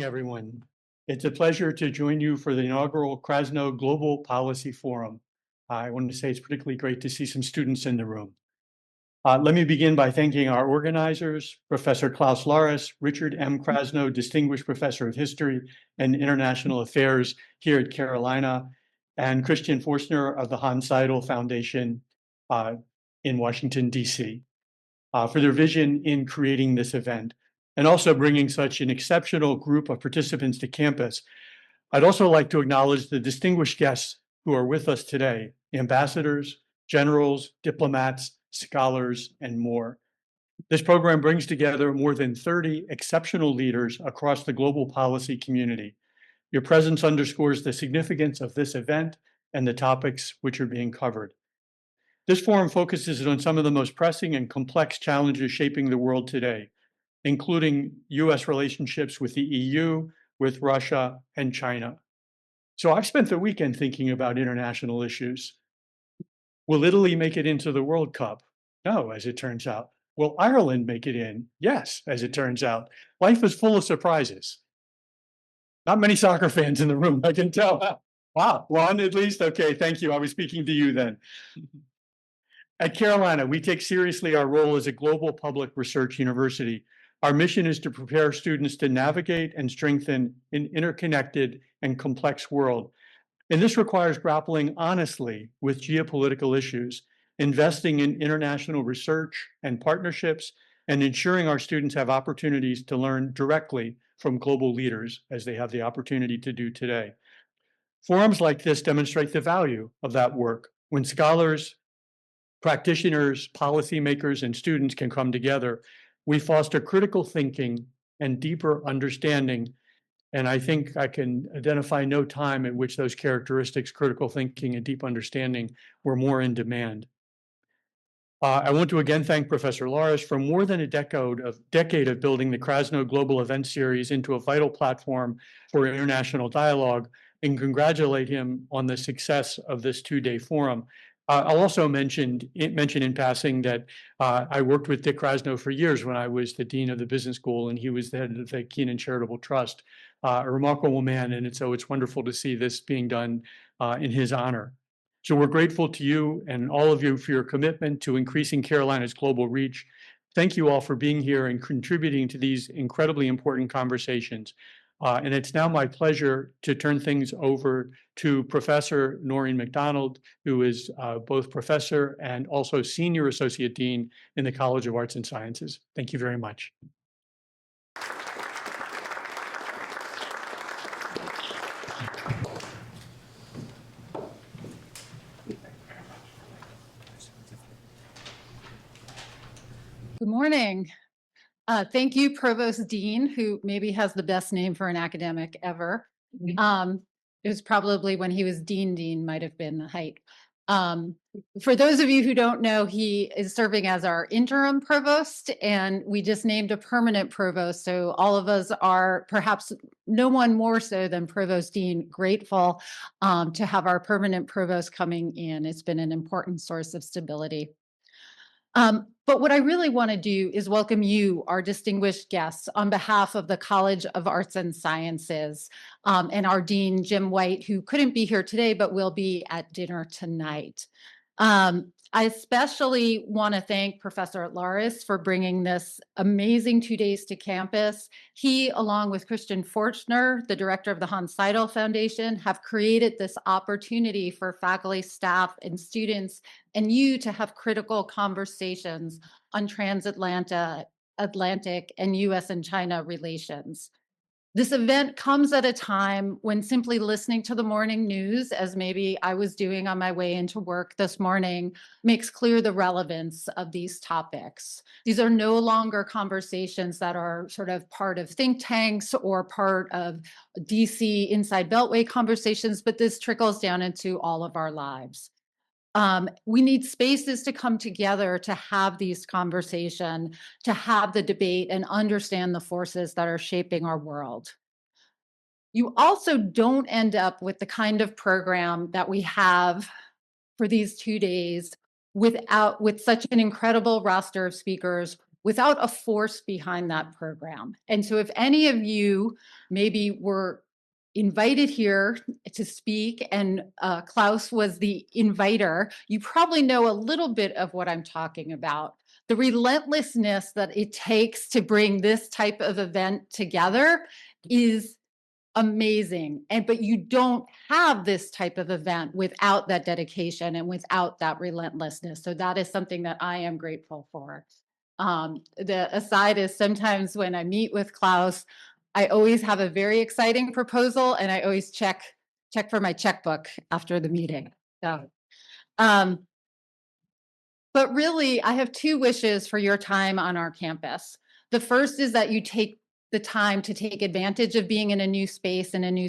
everyone. It's a pleasure to join you for the inaugural Krasno Global Policy Forum. I want to say it's particularly great to see some students in the room. Let me begin by thanking our organizers, Professor Klaus Laris, Richard M. Krasno, Distinguished Professor of History and International Affairs here at Carolina, and Christian Forstner of the Hans Seidel Foundation in Washington, D.C., for their vision in creating this event, and also bringing such an exceptional group of participants to campus. I'd also like to acknowledge the distinguished guests who are with us today, ambassadors, generals, diplomats, scholars, and more. This program brings together more than 30 exceptional leaders across the global policy community. Your presence underscores the significance of this event and the topics which are being covered. This forum focuses on some of the most pressing and complex challenges shaping the world today, including US relationships with the EU, with Russia, and China. So I've spent the weekend thinking about international issues. Will Italy make it into the World Cup? No, as it turns out. Will Ireland make it in? Yes, as it turns out. Life is full of surprises. Not many soccer fans in the room, I can tell. Wow, one at least? Okay, thank you. I was speaking to you then. At Carolina, we take seriously our role as a global public research university. Our mission is to prepare students to navigate and strengthen an interconnected and complex world. And this requires grappling honestly with geopolitical issues, investing in international research and partnerships, and ensuring our students have opportunities to learn directly from global leaders as they have the opportunity to do today. Forums like this demonstrate the value of that work. When scholars, practitioners, policymakers, and students can come together, we foster critical thinking and deeper understanding. And I think I can identify no time at which those characteristics, critical thinking and deep understanding, were more in demand. I want to again thank Professor Laris for more than a decade of building the Krasno Global Event Series into a vital platform for international dialogue, and congratulate him on the success of this two-day forum. I'll also mention in passing that I worked with Dick Krasno for years when I was the dean of the business school, and he was the head of the Keenan Charitable Trust. A remarkable man, and so it's wonderful to see this being done in his honor. So we're grateful to you and all of you for your commitment to increasing Carolina's global reach. Thank you all for being here and contributing to these incredibly important conversations. And it's now my pleasure to turn things over to Professor Noreen McDonald, who is both professor and also senior associate dean in the College of Arts and Sciences. Thank you very much. Good morning. Thank you, Provost Dean, who maybe has the best name for an academic ever. It was probably when he was Dean might have been the height. For those of you who don't know, he is serving as our interim provost, and we just named a permanent provost. So all of us are, perhaps no one more so than Provost Dean, grateful to have our permanent provost coming in. It's been an important source of stability. But what I really want to do is welcome you, our distinguished guests, on behalf of the College of Arts and Sciences, and our Dean, Jim White, who couldn't be here today, but will be at dinner tonight. I especially want to thank Professor Laris for bringing this amazing 2 days to campus. He, along with Christian Forstner, the director of the Hans Seidel Foundation, have created this opportunity for faculty, staff, and students, and you to have critical conversations on transatlantic and US and China relations. This event comes at a time when simply listening to the morning news, as maybe I was doing on my way into work this morning, makes clear the relevance of these topics. These are no longer conversations that are sort of part of think tanks or part of DC inside Beltway conversations, but this trickles down into all of our lives. We need spaces to come together to have these conversations, to have the debate and understand the forces that are shaping our world. You also don't end up with the kind of program that we have for these 2 days with such an incredible roster of speakers without a force behind that program. And so if any of you maybe were invited here to speak and Klaus was the inviter, you probably know a little bit of what I'm talking about. The relentlessness that it takes to bring this type of event together is amazing. But you don't have this type of event without that dedication and without that relentlessness. So that is something that I am grateful for. The aside is sometimes when I meet with Klaus, I always have a very exciting proposal and I always check for my checkbook after the meeting. So, but really, I have two wishes for your time on our campus. The first is that you take the time to take advantage of being in a new space and a new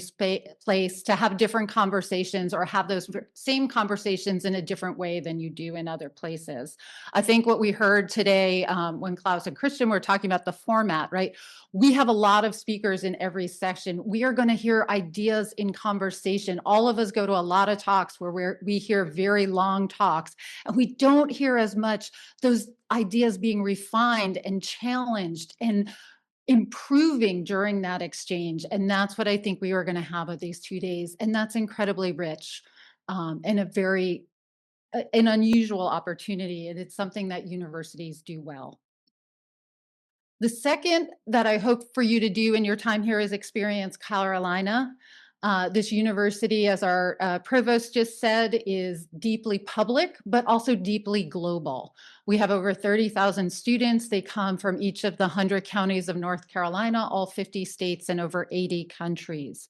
place to have different conversations or have those same conversations in a different way than you do in other places. I think what we heard today when Klaus and Christian were talking about the format, right? We have a lot of speakers in every section. We are going to hear ideas in conversation. All of us go to a lot of talks where we hear very long talks, and we don't hear as much those ideas being refined and challenged and improving during that exchange. And that's what I think we are going to have at these 2 days. And that's incredibly rich and an unusual opportunity. And it's something that universities do well. The second that I hope for you to do in your time here is experience Carolina. This university, as our provost just said, is deeply public, but also deeply global. We have over 30,000 students. They come from each of the 100 counties of North Carolina, all 50 states, and over 80 countries.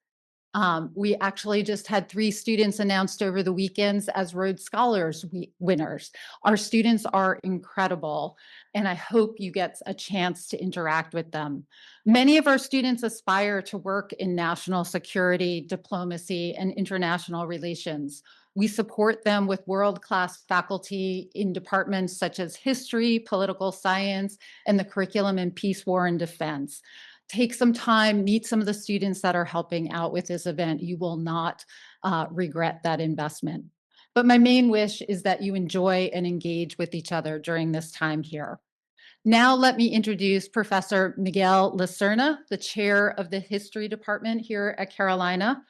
We actually just had 3 students announced over the weekends as Rhodes Scholars winners. Our students are incredible, and I hope you get a chance to interact with them. Many of our students aspire to work in national security, diplomacy, and international relations. We support them with world-class faculty in departments such as history, political science, and the curriculum in peace, war, and defense. Take some time, meet some of the students that are helping out with this event. You will not regret that investment. But my main wish is that you enjoy and engage with each other during this time here. Now let me introduce Professor Miguel Lacerna, the chair of the history department here at Carolina.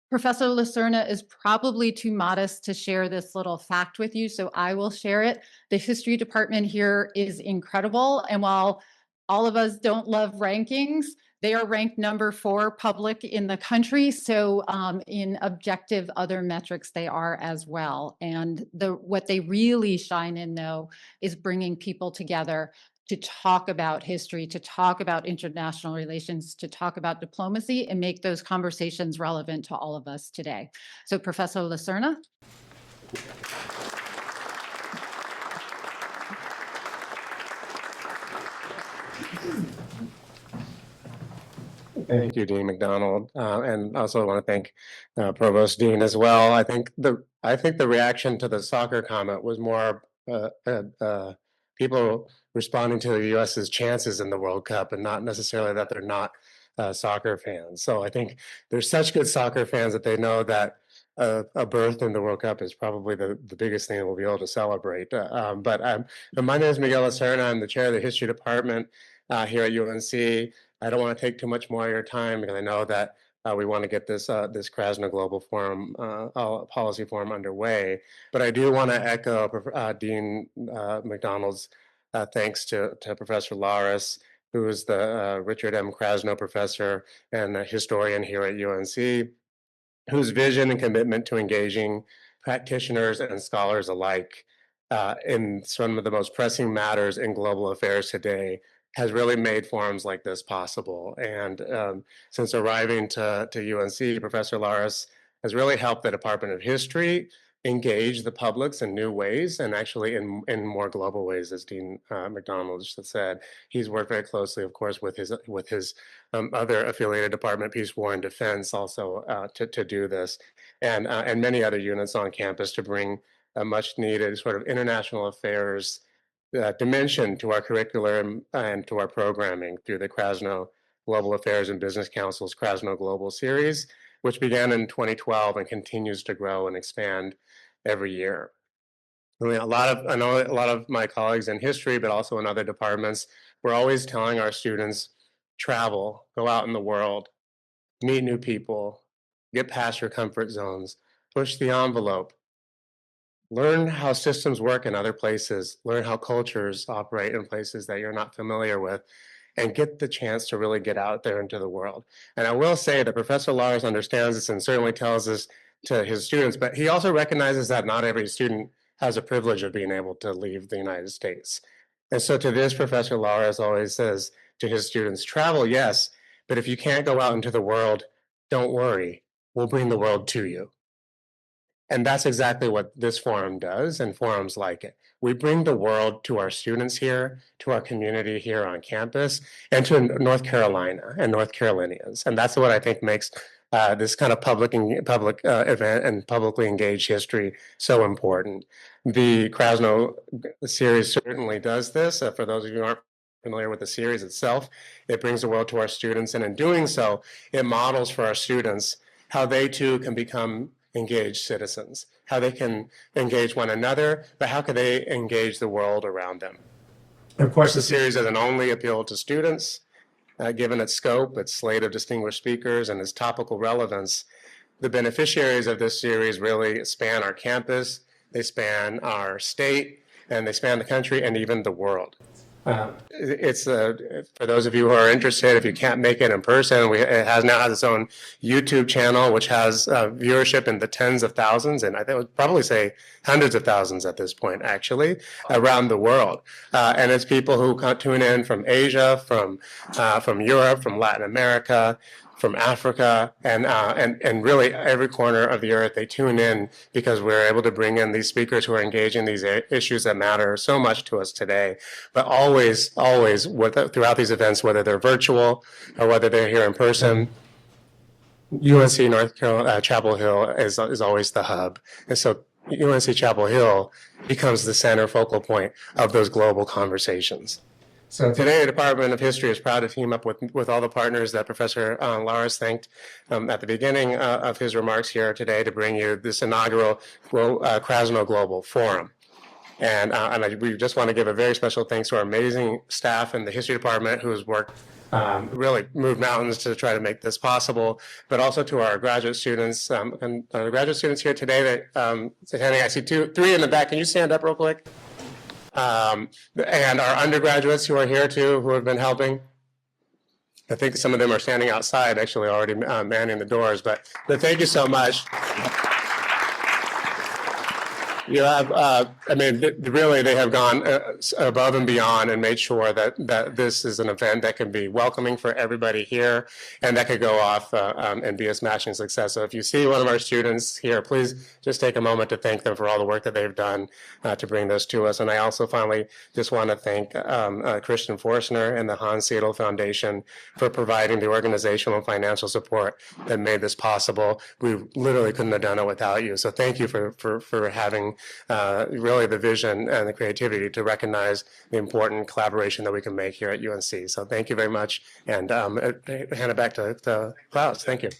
Professor Lacerna is probably too modest to share this little fact with you, so I will share it. The history department here is incredible, and while all of us don't love rankings, they are ranked number 4 public in the country. So in objective other metrics, they are as well. And what they really shine in, though, is bringing people together to talk about history, to talk about international relations, to talk about diplomacy, and make those conversations relevant to all of us today. So Professor Lacerna. Thank you, Dean McDonald, and also want to thank Provost Dean as well. I think the reaction to the soccer comment was more people responding to the U.S.'s chances in the World Cup, and not necessarily that they're not soccer fans. So I think there's such good soccer fans that they know that a berth in the World Cup is probably the biggest thing we'll be able to celebrate. But my name is Miguel Lacerna. I'm the chair of the history department here at UNC. I don't want to take too much more of your time because I know that we want to get this Krasno Global Forum policy forum underway. But I do want to echo Dean McDonald's thanks to Professor Laris, who is the Richard M. Krasno professor and a historian here at UNC, whose vision and commitment to engaging practitioners and scholars alike in some of the most pressing matters in global affairs today has really made forums like this possible. And since arriving to UNC, Professor Laris has really helped the Department of History engage the publics in new ways, and actually in more global ways, as Dean McDonald just said. He's worked very closely, of course, with his other affiliated department, Peace, War, and Defense, also to do this, and many other units on campus to bring a much needed sort of international affairs dimension to our curriculum and to our programming through the Krasno Global Affairs and Business Council's Krasno Global Series, which began in 2012 and continues to grow and expand every year. I mean, I know a lot of my colleagues in history, but also in other departments, we're always telling our students, travel, go out in the world, meet new people, get past your comfort zones, push the envelope, learn how systems work in other places, learn how cultures operate in places that you're not familiar with, and get the chance to really get out there into the world. And I will say that Professor Lars understands this and certainly tells this to his students, but he also recognizes that not every student has a privilege of being able to leave the United States. And so to this, Professor Lars always says to his students, travel, yes, but if you can't go out into the world, don't worry, we'll bring the world to you. And that's exactly what this forum does and forums like it. We bring the world to our students here, to our community here on campus, and to North Carolina and North Carolinians. And that's what I think makes this kind of public event and publicly engaged history so important. The Krasno series certainly does this. For those of you who aren't familiar with the series itself, it brings the world to our students. And in doing so, it models for our students how they too can become engaged citizens, how they can engage one another, but how can they engage the world around them? Of course, the series doesn't only appeal to students, given its scope, its slate of distinguished speakers, and its topical relevance. The beneficiaries of this series really span our campus, they span our state, and they span the country and even the world. It's for those of you who are interested, if you can't make it in person, it now has its own YouTube channel, which has viewership in the tens of thousands, and I think I would probably say hundreds of thousands at this point, actually, around the world. And it's people who tune in from Asia, from Europe, from Latin America, from Africa, and really every corner of the earth. They tune in because we're able to bring in these speakers who are engaging these issues that matter so much to us today. But always, throughout these events, whether they're virtual or whether they're here in person, UNC North Carolina Chapel Hill is always the hub. And so UNC Chapel Hill becomes the center focal point of those global conversations. So today, the Department of History is proud to team up with all the partners that Professor Lars thanked at the beginning of his remarks here today to bring you this inaugural Krasno Global Forum. And we just want to give a very special thanks to our amazing staff in the History Department who has worked really moved mountains to try to make this possible, but also to our graduate students. And the graduate students here today that attending, I see three in the back. Can you stand up real quick? And our undergraduates who are here too, who have been helping. I think some of them are standing outside, actually already manning the doors, but thank you so much. You have, I mean, really, they have gone above and beyond and made sure that this is an event that can be welcoming for everybody here and that could go off and be a smashing success. So if you see one of our students here, please just take a moment to thank them for all the work that they've done to bring this to us. And I also finally just want to thank Christian Forstner and the Hans Seidel Foundation for providing the organizational and financial support that made this possible. We literally couldn't have done it without you. So thank you for having really the vision and the creativity to recognize the important collaboration that we can make here at UNC. So thank you very much, and hand it back to Klaus. Thank you.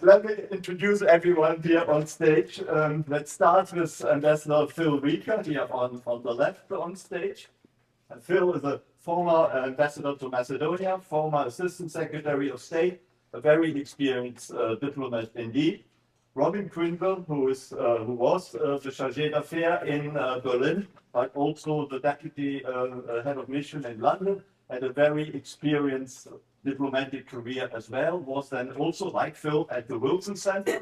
Let me introduce everyone here on stage. Let's start with Ambassador Phil Reeker here on the left on stage. Phil is a former ambassador to Macedonia, former Assistant Secretary of State, a very experienced diplomat indeed. Robin Quinville, who was the chargé d'affaires in Berlin, but also the deputy head of mission in London, had a very experienced diplomatic career as well, was then also, like Phil, at the Wilson Center.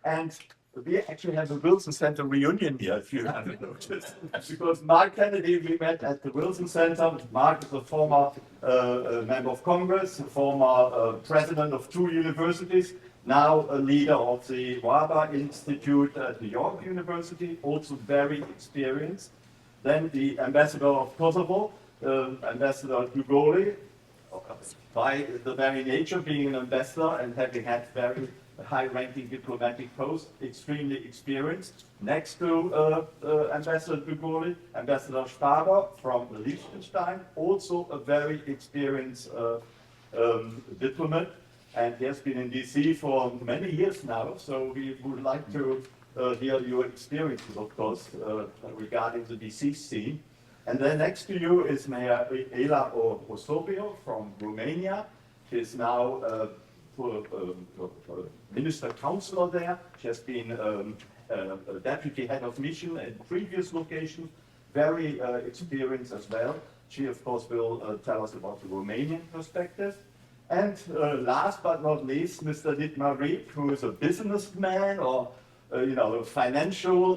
And we actually have a Wilson Center reunion here, if you haven't noticed. Because Mark Kennedy, we met at the Wilson Center. Mark is a former member of Congress, a former president of 2 universities, now a leader of the Wahba Institute at the York University, also very experienced. Then the ambassador of Kosovo, Ambassador Dugoli, by the very nature being an ambassador and having had very high-ranking diplomatic post, extremely experienced. Next to Ambassador Dugoli, Ambassador Sparber from Liechtenstein, also a very experienced diplomat. and he has been in DC for many years now, so we would like to hear your experiences, of course, regarding the DC scene. And then next to you is Mihaela Osorio from Romania. She is now Minister Counselor there. She has been a Deputy Head of Mission in previous locations, very experienced as well. She, of course, will tell us about the Romanian perspective. And last but not least, Mr. Dietmar Rieg, who is a businessman or a financial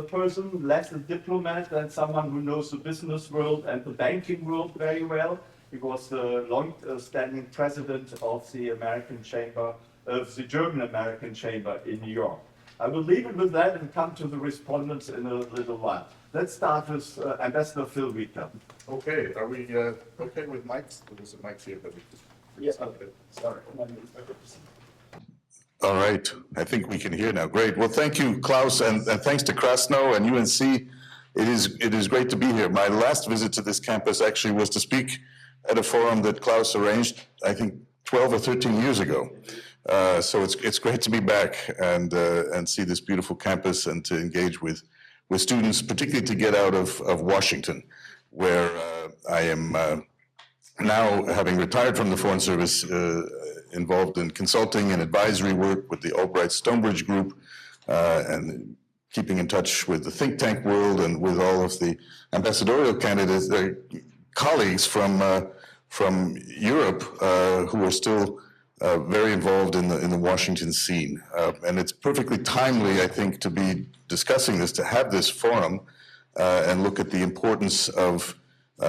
person, less a diplomat than someone who knows the business world and the banking world very well. He was the long-standing president of the German American Chamber in New York. I will leave it with that and come to the respondents in a little while. Let's start with Ambassador Phil Reeker. Okay, are we okay with mics? There's a mic here, but Yes, okay. Sorry. all right, I think we can hear now. Great. Well, thank you, Klaus, and thanks to Krasno and UNC. It is great to be here. My last visit to this campus actually was to speak at a forum that Klaus arranged, I think, 12 or 13 years ago. So it's great to be back and see this beautiful campus and to engage with students, particularly to get out of Washington, where I am now, having retired from the Foreign Service, involved in consulting and advisory work with the Albright-Stonebridge Group, and keeping in touch with the think tank world and with all of the ambassadorial candidates, colleagues from Europe who are still very involved in the Washington scene. And it's perfectly timely, I think, to be discussing this, to have this forum and look at the importance of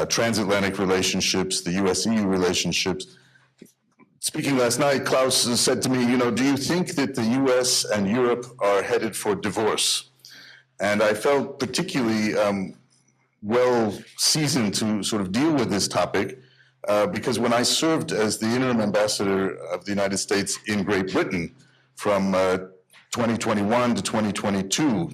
transatlantic relationships, the US-EU relationships. Speaking last night, Klaus said to me, do you think that the US and Europe are headed for divorce? And I felt particularly well seasoned to sort of deal with this topic because when I served as the interim ambassador of the United States in Great Britain from 2021 to 2022,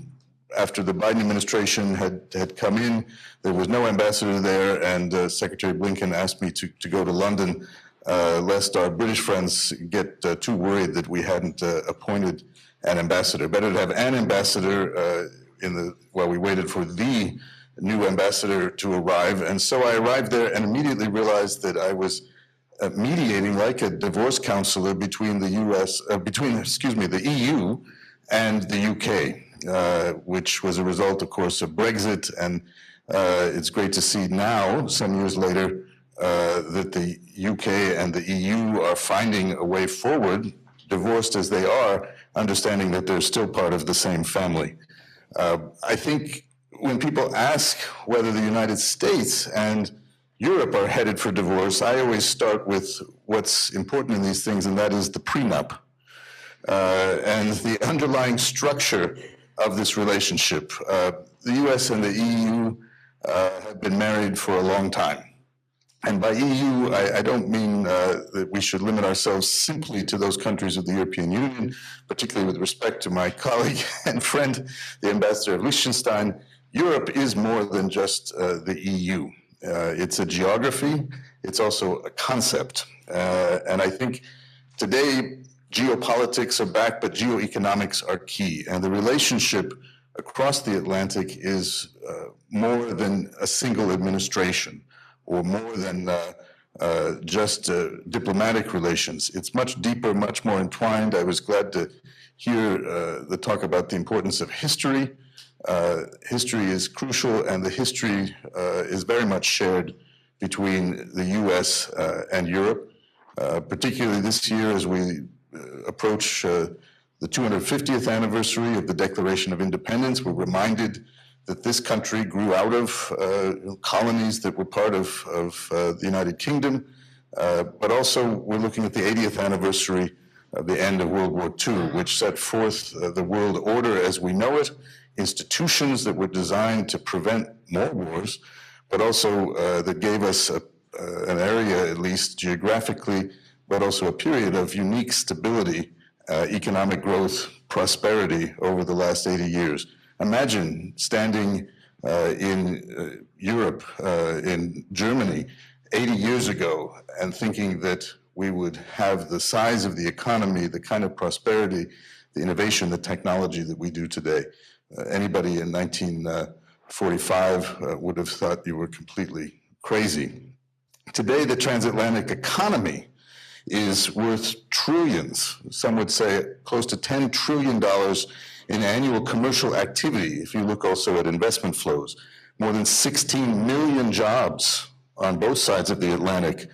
after the Biden administration had come in, there was no ambassador there, and Secretary Blinken asked me to go to London, lest our British friends get too worried that we hadn't appointed an ambassador. Better to have an ambassador while we waited for the new ambassador to arrive. And so I arrived there and immediately realized that I was mediating like a divorce counselor between the the EU and the UK, which was a result, of course, of Brexit. And it's great to see now, some years later, that the UK and the EU are finding a way forward, divorced as they are, understanding that they're still part of the same family. I think when people ask whether the United States and Europe are headed for divorce, I always start with what's important in these things, and that is the prenup and the underlying structure of this relationship. The US and the EU have been married for a long time. And by EU, I don't mean that we should limit ourselves simply to those countries of the European Union, particularly with respect to my colleague and friend, the ambassador of Liechtenstein. Europe is more than just the EU. It's a geography, it's also a concept. And I think today, geopolitics are back, but geoeconomics are key. And the relationship across the Atlantic is more than a single administration, or more than just diplomatic relations. It's much deeper, much more entwined. I was glad to hear the talk about the importance of history. History is crucial, and the history is very much shared between the US and Europe, particularly this year as we approach the 250th anniversary of the Declaration of Independence. We're reminded that this country grew out of colonies that were part of the United Kingdom, but also we're looking at the 80th anniversary of the end of World War II, which set forth the world order as we know it, institutions that were designed to prevent more wars, but also that gave us an area, at least geographically, but also a period of unique stability, economic growth, prosperity over the last 80 years. Imagine standing in Europe, in Germany, 80 years ago, and thinking that we would have the size of the economy, the kind of prosperity, the innovation, the technology that we do today. Anybody in 1945 would have thought you were completely crazy. Today, the transatlantic economy is worth trillions. Some would say close to $10 trillion in annual commercial activity. If you look also at investment flows, more than 16 million jobs on both sides of the Atlantic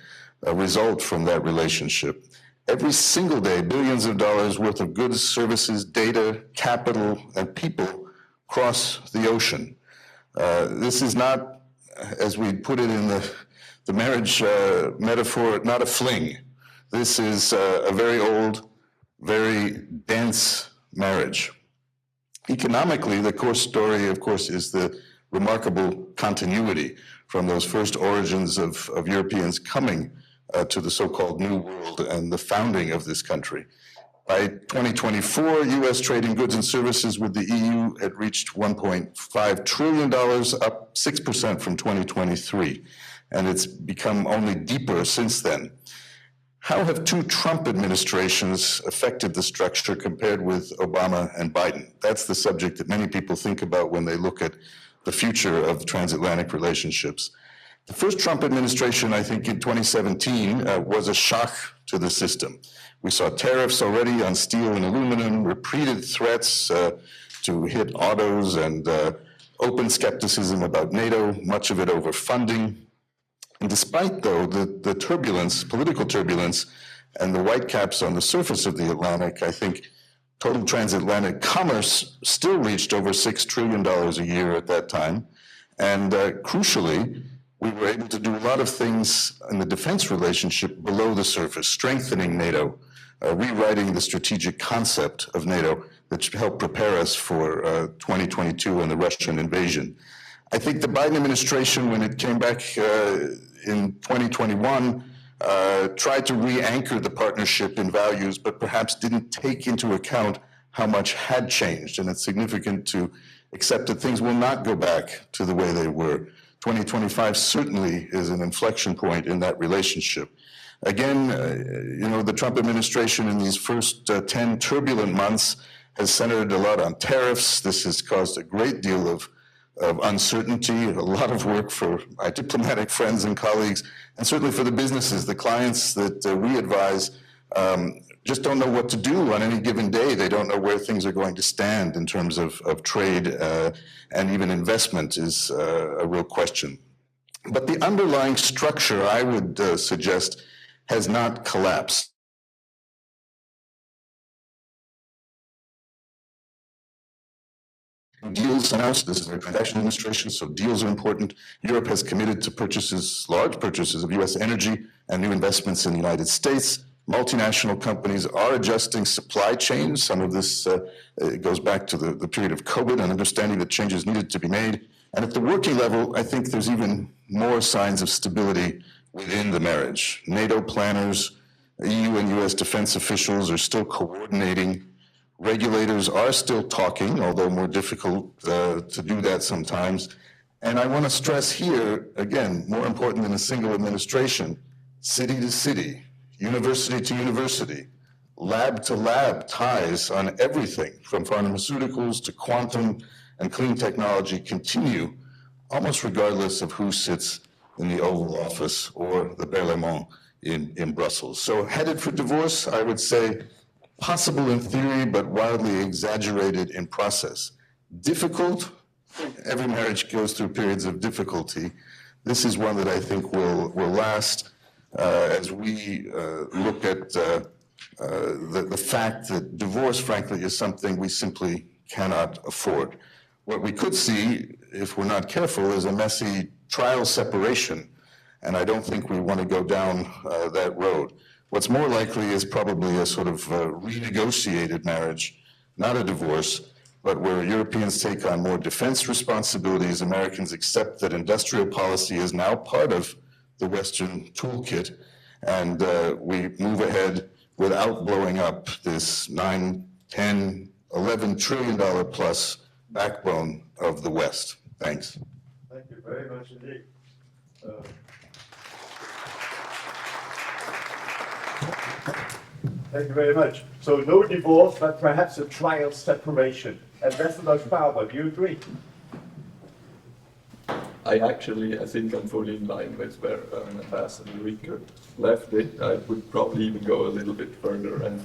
result from that relationship. Every single day, billions of dollars worth of goods, services, data, capital, and people cross the ocean. This is not, as we put it in the marriage metaphor, not a fling. This is a very old, very dense marriage. Economically, the core story, of course, is the remarkable continuity from those first origins of Europeans coming to the so-called New World and the founding of this country. By 2024, U.S. trade in goods and services with the EU had reached $1.5 trillion, up 6% from 2023, and it's become only deeper since then. How have two Trump administrations affected the structure compared with Obama and Biden? That's the subject that many people think about when they look at the future of transatlantic relationships. The first Trump administration, I think in 2017, was a shock to the system. We saw tariffs already on steel and aluminum, repeated threats to hit autos, and open skepticism about NATO, much of it over funding. And despite, though, the turbulence, political turbulence, and the whitecaps on the surface of the Atlantic, I think total transatlantic commerce still reached over $6 trillion a year at that time. And crucially, we were able to do a lot of things in the defense relationship below the surface, strengthening NATO, rewriting the strategic concept of NATO that should help prepare us for 2022 and the Russian invasion. I think the Biden administration, when it came back in 2021, tried to re-anchor the partnership in values, but perhaps didn't take into account how much had changed. And it's significant to accept that things will not go back to the way they were. 2025 certainly is an inflection point in that relationship. Again, the Trump administration in these first 10 turbulent months has centered a lot on tariffs. This has caused a great deal of uncertainty, a lot of work for my diplomatic friends and colleagues, and certainly for the businesses, the clients that we advise just don't know what to do on any given day. They don't know where things are going to stand in terms of trade and even investment is a real question. But the underlying structure, I would suggest, has not collapsed. Deals announced, this is a transaction administration, so deals are important. Europe has committed to purchases, large purchases of US energy and new investments in the United States. Multinational companies are adjusting supply chains. Some of this goes back to the period of COVID and understanding that changes needed to be made. And at the working level, I think there's even more signs of stability within the marriage. NATO planners, EU and US defense officials are still coordinating. Regulators are still talking, although more difficult to do that sometimes. And I want to stress here, again, more important than a single administration, city to city, university to university, lab to lab ties on everything from pharmaceuticals to quantum and clean technology continue almost regardless of who sits in the Oval Office or the Parlement in Brussels. So headed for divorce, I would say, possible in theory, but wildly exaggerated in process. Difficult, every marriage goes through periods of difficulty. This is one that I think will last as we look at the fact that divorce, frankly, is something we simply cannot afford. What we could see, if we're not careful, is a messy trial separation, and I don't think we want to go down that road. What's more likely is probably a sort of renegotiated marriage, not a divorce, but where Europeans take on more defense responsibilities, Americans accept that industrial policy is now part of the Western toolkit, and we move ahead without blowing up this $9, $10, $11 trillion plus backbone of the West. Thanks. Thank you very much indeed. Thank you very much. So no divorce, but perhaps a trial separation. Ambassador Sparber, do you agree? I think I'm fully in line with where Ambassador Reeker left it. I would probably even go a little bit further. And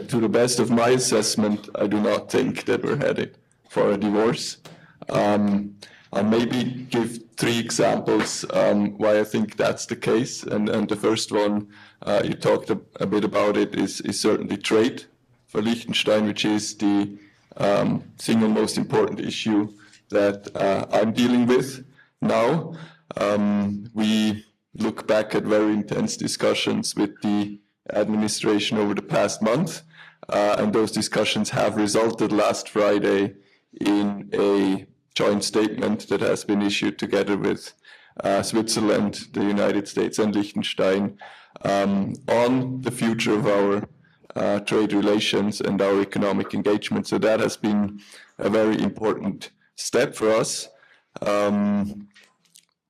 to the best of my assessment, I do not think that we're headed for a divorce. I'll maybe give 3 examples why I think that's the case. And the first one, you talked a bit about it, is certainly trade for Liechtenstein, which is the single most important issue that I'm dealing with now. We look back at very intense discussions with the administration over the past month, and those discussions have resulted last Friday in a joint statement that has been issued together with Switzerland, the United States, and Liechtenstein on the future of our trade relations and our economic engagement. So that has been a very important step for us.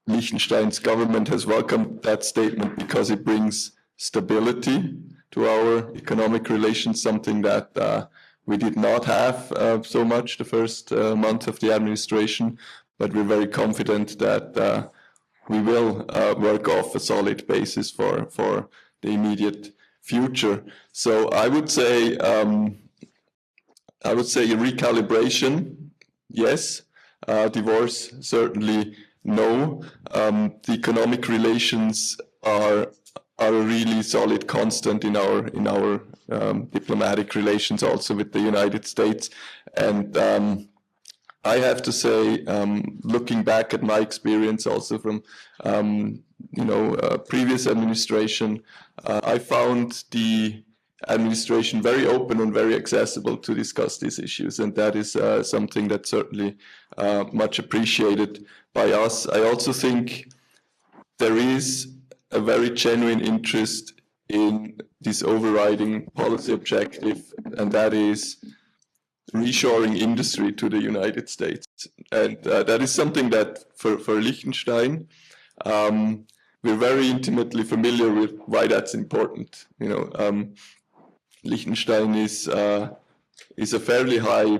Liechtenstein's government has welcomed that statement because it brings stability to our economic relations, something that we did not have so much the first month of the administration, but we're very confident that we will work off a solid basis for the immediate future. So I would say a recalibration, yes. Divorce, certainly no. The economic relations are a really solid constant in our diplomatic relations, also with the United States. And I have to say, looking back at my experience also from previous administration, I found the administration very open and very accessible to discuss these issues, and that is something that's certainly much appreciated by us. I also think there is a very genuine interest in this overriding policy objective, and that is reshoring industry to the United States. And that is something that for Liechtenstein, we're very intimately familiar with why that's important. Liechtenstein is a fairly high,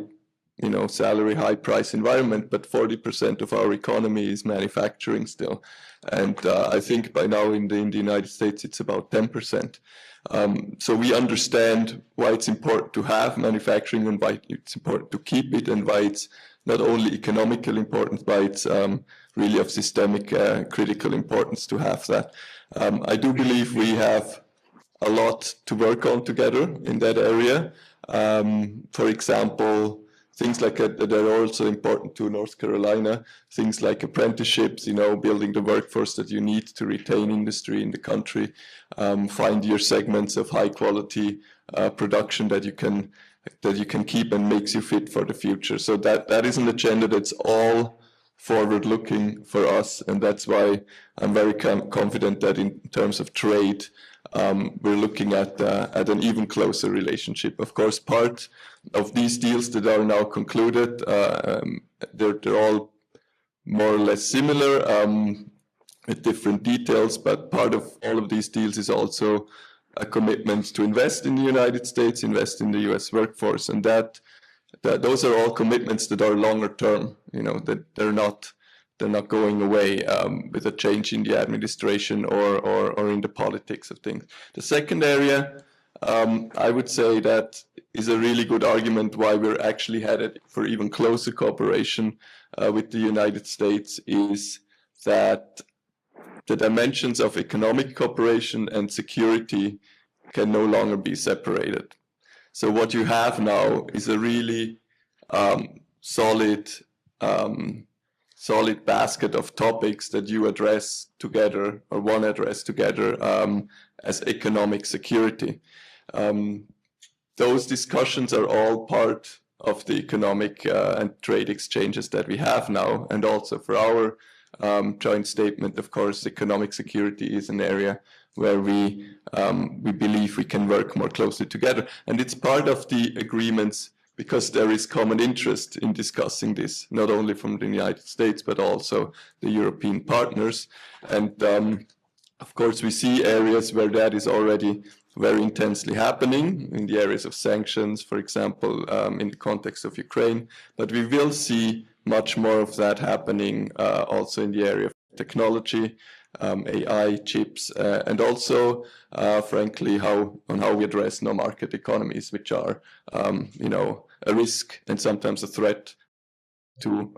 salary, high price environment, but 40% of our economy is manufacturing still. And I think by now in the United States, it's about 10%. So we understand why it's important to have manufacturing and why it's important to keep it, and why it's not only economical importance, but it's really of systemic critical importance to have that. I do believe we have a lot to work on together in that area. For example, things like that are also important to North Carolina, things like apprenticeships, building the workforce that you need to retain industry in the country, find your segments of high quality production that you can keep and makes you fit for the future. So that is an agenda that's all forward looking for us, and that's why I'm very confident that in terms of trade, we're looking at an even closer relationship. Of course, part of these deals that are now concluded, they're all more or less similar with different details, but part of all of these deals is also a commitment to invest in the United States, invest in the US workforce, and that those are all commitments that are longer term, that they're not going away with a change in the administration or in the politics of things. The second area, I would say that is a really good argument why we're actually headed for even closer cooperation with the United States, is that the dimensions of economic cooperation and security can no longer be separated. So what you have now is a really solid basket of topics that you address together, or one address together, as economic security. Those discussions are all part of the economic and trade exchanges that we have now, and also for our joint statement, of course, economic security is an area where we believe we can work more closely together. And it's part of the agreements because there is common interest in discussing this, not only from the United States, but also the European partners. And of course, we see areas where that is already very intensely happening in the areas of sanctions, for example, in the context of Ukraine. But we will see much more of that happening also in the area of technology, AI, chips, and also, frankly, how we address no-market economies, which are, a risk and sometimes a threat to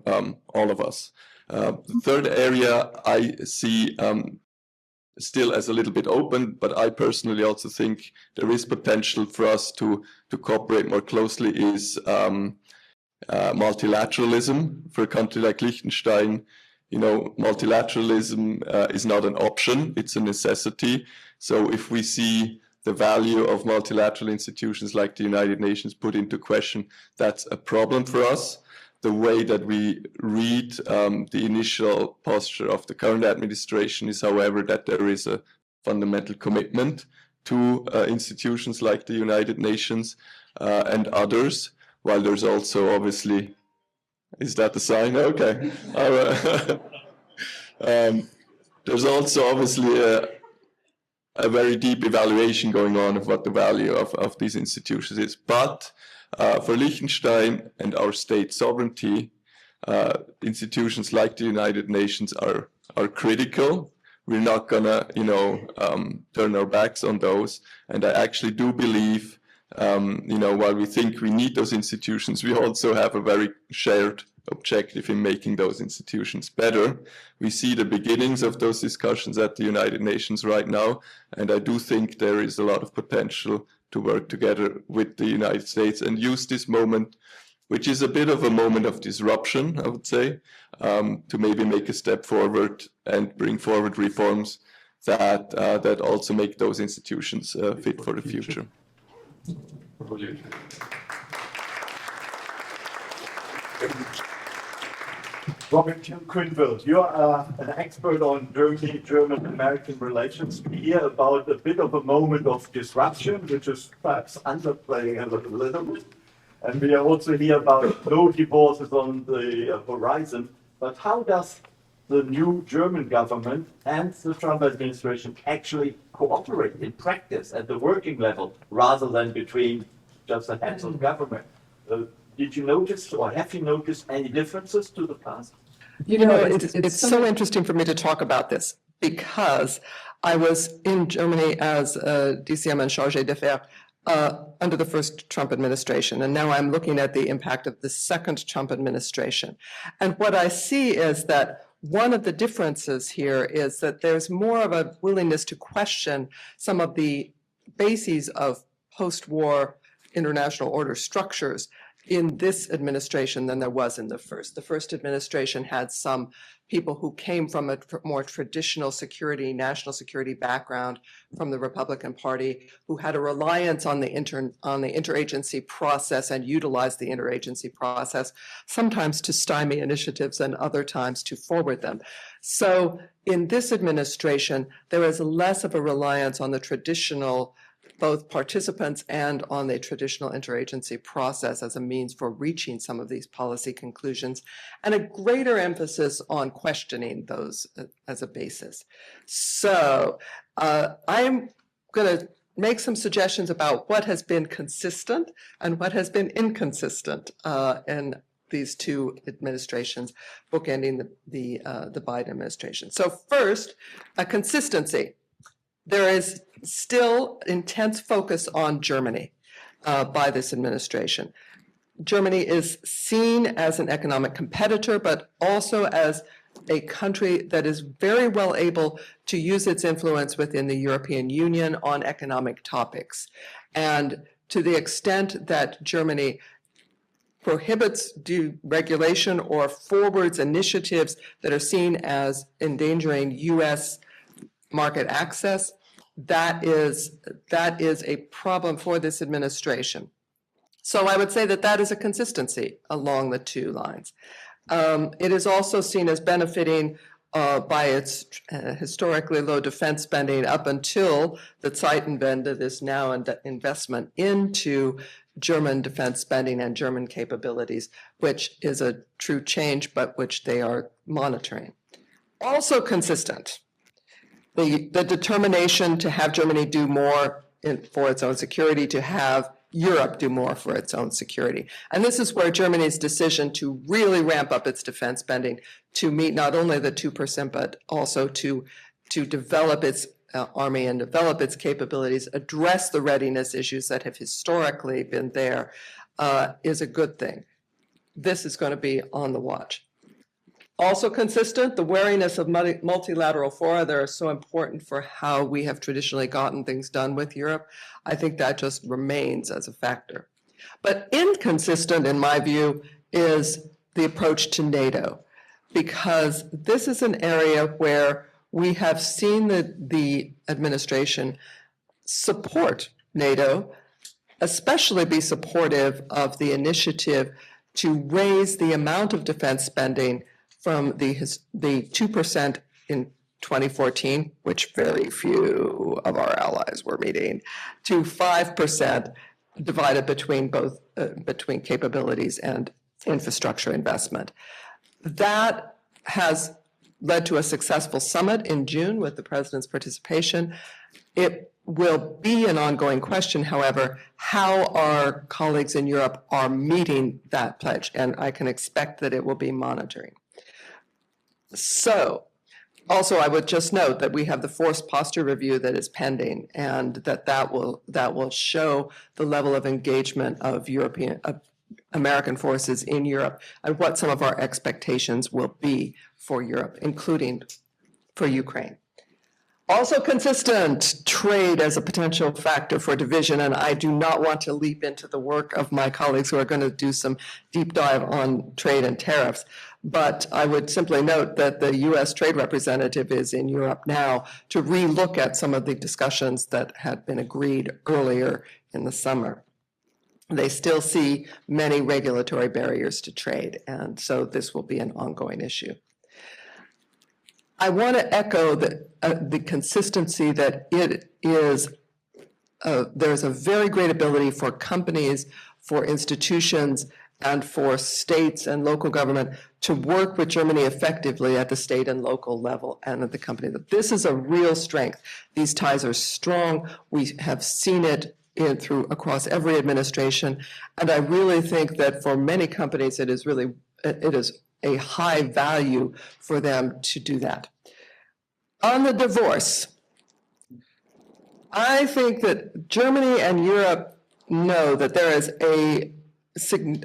all of us. The third area I see still as a little bit open, but I personally also think there is potential for us to cooperate more closely is multilateralism. For a country like Liechtenstein, multilateralism is not an option, it's a necessity. So if we see the value of multilateral institutions like the United Nations put into question, that's a problem for us. The way that we read the initial posture of the current administration is, however, that there is a fundamental commitment to institutions like the United Nations and others, while there's also obviously, is that the sign? Okay. All right. There's also obviously a very deep evaluation going on of what the value of these institutions is. But for Liechtenstein and our state sovereignty, institutions like the United Nations are critical. We're not gonna, turn our backs on those. And I actually do believe, while we think we need those institutions, we also have a very shared objective in making those institutions better. We see the beginnings of those discussions at the United Nations right now, and I do think there is a lot of potential to work together with the United States and use this moment, which is a bit of a moment of disruption, I would say, to maybe make a step forward and bring forward reforms that also make those institutions fit for the future. Robert Quinville, you are an expert on German-American relations. We hear about a bit of a moment of disruption, which is perhaps underplaying a little bit. And we also hear about no divorces on the horizon. But how does the new German government and the Trump administration actually cooperate in practice at the working level, rather than between just the heads of government? Did you notice, or have you noticed any differences to the past? It's so interesting for me to talk about this because I was in Germany as DCM and Chargé d'Affaires under the first Trump administration, and now I'm looking at the impact of the second Trump administration. And what I see is that one of the differences here is that there's more of a willingness to question some of the bases of post-war international order structures in this administration than there was in the first. The first administration had some people who came from a more traditional national security background from the Republican Party, who had a reliance on the interagency process and utilized the interagency process, sometimes to stymie initiatives and other times to forward them. So in this administration, there is less of a reliance on the traditional both participants and on the traditional interagency process as a means for reaching some of these policy conclusions, and a greater emphasis on questioning those as a basis. So I'm going to make some suggestions about what has been consistent and what has been inconsistent in these two administrations, bookending the Biden administration. So first, a consistency. There is still intense focus on Germany by this administration. Germany is seen as an economic competitor, but also as a country that is very well able to use its influence within the European Union on economic topics. And to the extent that Germany prohibits deregulation or forwards initiatives that are seen as endangering U.S. market access, that is a problem for this administration. So I would say that is a consistency along the two lines. It is also seen as benefiting by its historically low defense spending up until the Zeitenwende, this now investment into German defense spending and German capabilities, which is a true change, but which they are monitoring. Also consistent, the determination to have Germany do more for its own security, to have Europe do more for its own security. And this is where Germany's decision to really ramp up its defense spending to meet not only the 2%, but also to develop its army and develop its capabilities, address the readiness issues that have historically been there, is a good thing. This is going to be on the watch. Also consistent, the wariness of multilateral fora that are so important for how we have traditionally gotten things done with Europe. I think that just remains as a factor. But inconsistent, in my view, is the approach to NATO, because this is an area where we have seen the administration support NATO, especially be supportive of the initiative to raise the amount of defense spending from the 2% in 2014, which very few of our allies were meeting, to 5% divided between both between capabilities and infrastructure investment. That has led to a successful summit in June with the president's participation. It will be an ongoing question, however, how our colleagues in Europe are meeting that pledge, and I can expect that it will be monitoring. So, also, I would just note that we have the forced posture review that is pending, and that will show the level of engagement of American forces in Europe and what some of our expectations will be for Europe, including for Ukraine. Also consistent, trade as a potential factor for division, and I do not want to leap into the work of my colleagues who are going to do some deep dive on trade and tariffs, but I would simply note that the U.S. trade representative is in Europe now to relook at some of the discussions that had been agreed earlier in the summer. They still see many regulatory barriers to trade, and so this will be an ongoing issue. I want to echo the consistency that it is, there's a very great ability for companies, for institutions, and for states and local government to work with Germany effectively at the state and local level and at the company. This is a real strength. These ties are strong. We have seen it across every administration, and I really think that for many companies it is a high value for them to do that. On the divorce, I think that Germany and Europe know that there is a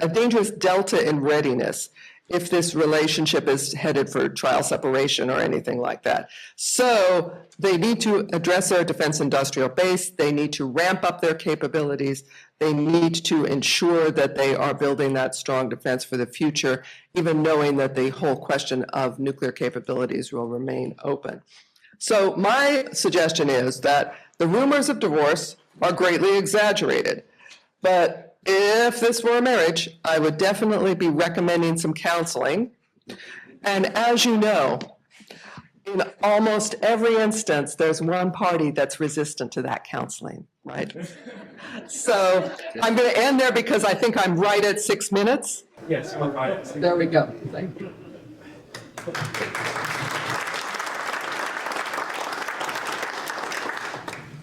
dangerous delta in readiness if this relationship is headed for trial separation or anything like that. So they need to address their defense industrial base. They need to ramp up their capabilities. They need to ensure that they are building that strong defense for the future, even knowing that the whole question of nuclear capabilities will remain open. So my suggestion is that the rumors of divorce are greatly exaggerated, but if this were a marriage, I would definitely be recommending some counseling. And as you know, in almost every instance, there's one party that's resistant to that counseling, right? So I'm going to end there because I think I'm right at 6 minutes. Yes, all right. There we go. Thank you.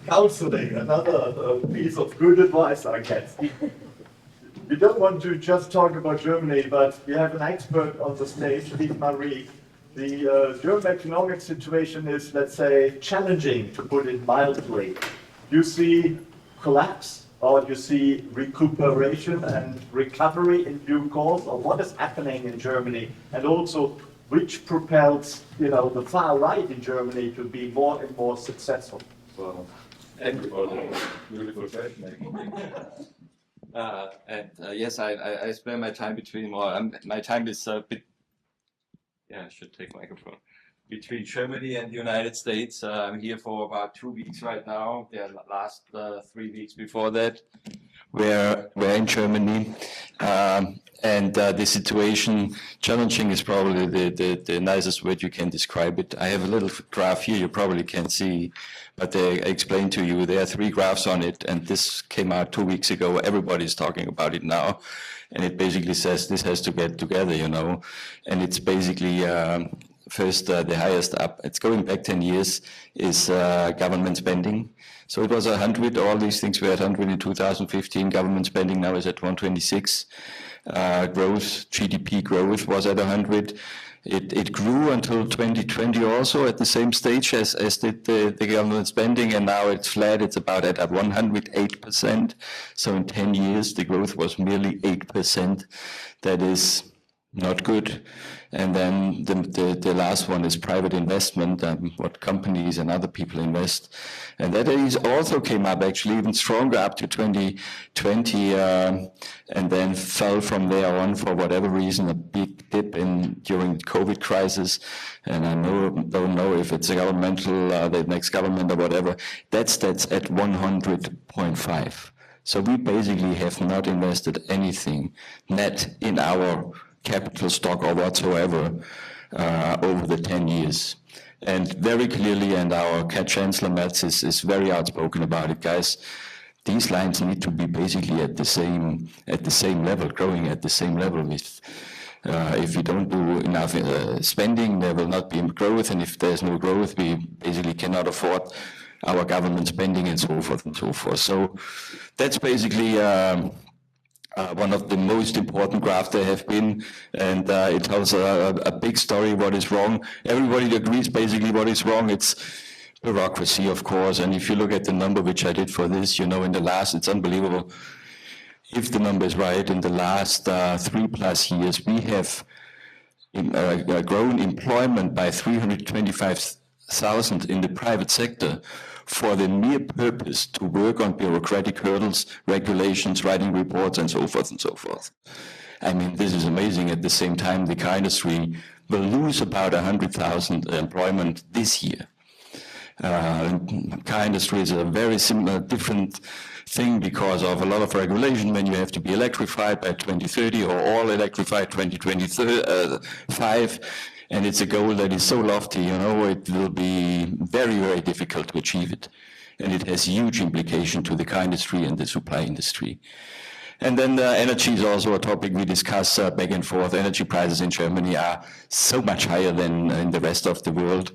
Counseling, another piece of good advice, I guess. We don't want to just talk about Germany, but we have an expert on the stage, Dietmar. The German economic situation is, let's say, challenging, to put it mildly. You see collapse, or you see recuperation and recovery in due course, or what is happening in Germany, and also which propels, the far right in Germany to be more and more successful. Well, thank you for the beautiful question. Yes, I spend my time between, my time is a bit, I should take microphone, between Germany and the United States. I'm here for about 2 weeks right now. The last 3 weeks before that, we're in Germany. And the situation, challenging is probably the nicest word you can describe it. I have a little graph here you probably can't see, but I explained to you, there are 3 graphs on it, and this came out 2 weeks ago. Everybody's talking about it now, and it basically says this has to get together, and it's basically first, the highest up, it's going back 10 years, is government spending. So it was 100, all these things were at 100 in 2015, government spending now is at 126. Growth, GDP growth was at 100. It grew until 2020 also at the same stage as did the government spending, and now it's flat, it's about at 108%. So in 10 years, the growth was merely 8%. That is not good. And then the last one is private investment, what companies and other people invest. And that is also came up actually even stronger up to 2020, and then fell from there on for whatever reason, a big dip during the COVID crisis. And I don't know if it's a governmental, the next government or whatever, that's at 100.5. So we basically have not invested anything net in our capital stock or whatsoever over the 10 years. And very clearly, and our Chancellor Merz is very outspoken about it, guys, these lines need to be basically at the same level, growing at the same level. If we don't do enough spending, there will not be growth, and if there's no growth, we basically cannot afford our government spending and so forth and so forth. So that's basically one of the most important graphs there have been, and it tells a big story what is wrong. Everybody agrees basically what is wrong. It's bureaucracy, of course, and if you look at the number which I did for this, you know, in the last, it's unbelievable. If the number is right, in the last 3+ years, we have grown employment by 325,000 in the private sector for the mere purpose to work on bureaucratic hurdles, regulations, writing reports, and so forth and so forth. I mean, this is amazing. At the same time, the car industry will lose about 100,000 employment this year. Car industry is a very similar, different thing because of a lot of regulation when you have to be electrified by 2030 or all electrified 2025. And it's a goal that is so lofty, you know, it will be very, very difficult to achieve it. And it has huge implication to the car industry and the supply industry. And then energy is also a topic we discuss back and forth. Energy prices in Germany are so much higher than in the rest of the world.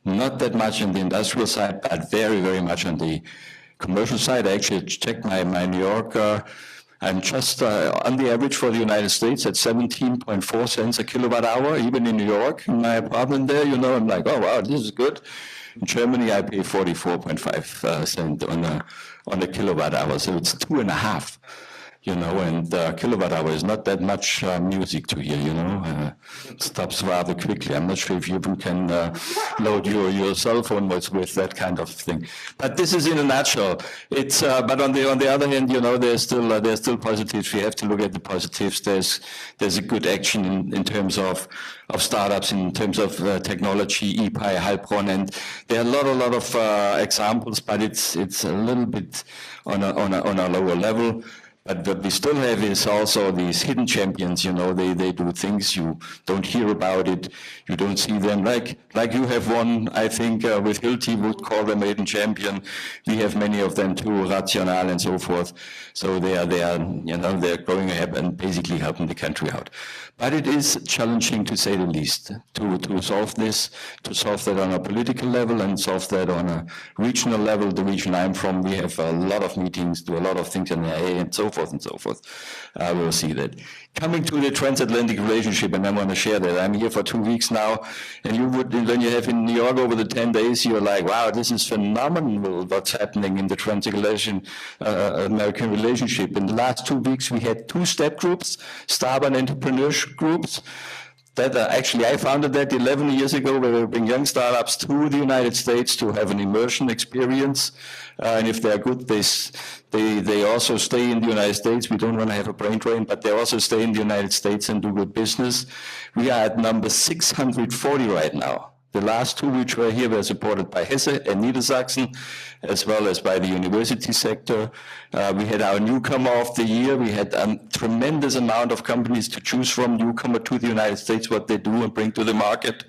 Not that much on the industrial side, but very, very much on the commercial side. I actually checked my New York. I'm just on the average for the United States at 17.4 cents a kilowatt hour, even in New York, in my apartment there, you know, I'm like, oh, wow, this is good. In Germany, I pay 44.5 cents on a kilowatt hour, so it's 2.5. You know, and kilowatt hour is not that much music to hear, you know. It stops rather quickly. I'm not sure if you can load your cell phone with that kind of thing. But this is in a nutshell. It's but on the other hand, you know, there's still positives. We have to look at the positives. There's a good action in terms of startups, in terms of technology, EPI, Heilbronn, and there are a lot of examples, but it's a little bit on a lower level. But what we still have is also these hidden champions, you know, they do things, you don't hear about it, you don't see them, like you have one, I think, with Hilti would call them a hidden champion. We have many of them too, Rational and so forth. So they are, you know, they're going ahead and basically helping the country out. But it is challenging, to say the least, to solve this, to solve that on a political level and solve that on a regional level. The region I'm from, we have a lot of meetings, do a lot of things in the AA and so forth and so forth. We'll see that. Coming to the transatlantic relationship, and I want to share that. I'm here for 2 weeks now, and when you have in New York over the 10 days, you're like, wow, this is phenomenal what's happening in the transatlantic American relationship. In the last 2 weeks, we had 2 step groups, Sparber and entrepreneurship groups. That actually I founded that 11 years ago, where we bring young startups to the United States to have an immersion experience. And if they're good, they also stay in the United States. We don't want to have a brain drain, but they also stay in the United States and do good business. We are at number 640 right now. The last 2 which were here were supported by Hesse and Niedersachsen, as well as by the university sector. We had our newcomer of the year. We had a tremendous amount of companies to choose from, newcomer to the United States, what they do and bring to the market.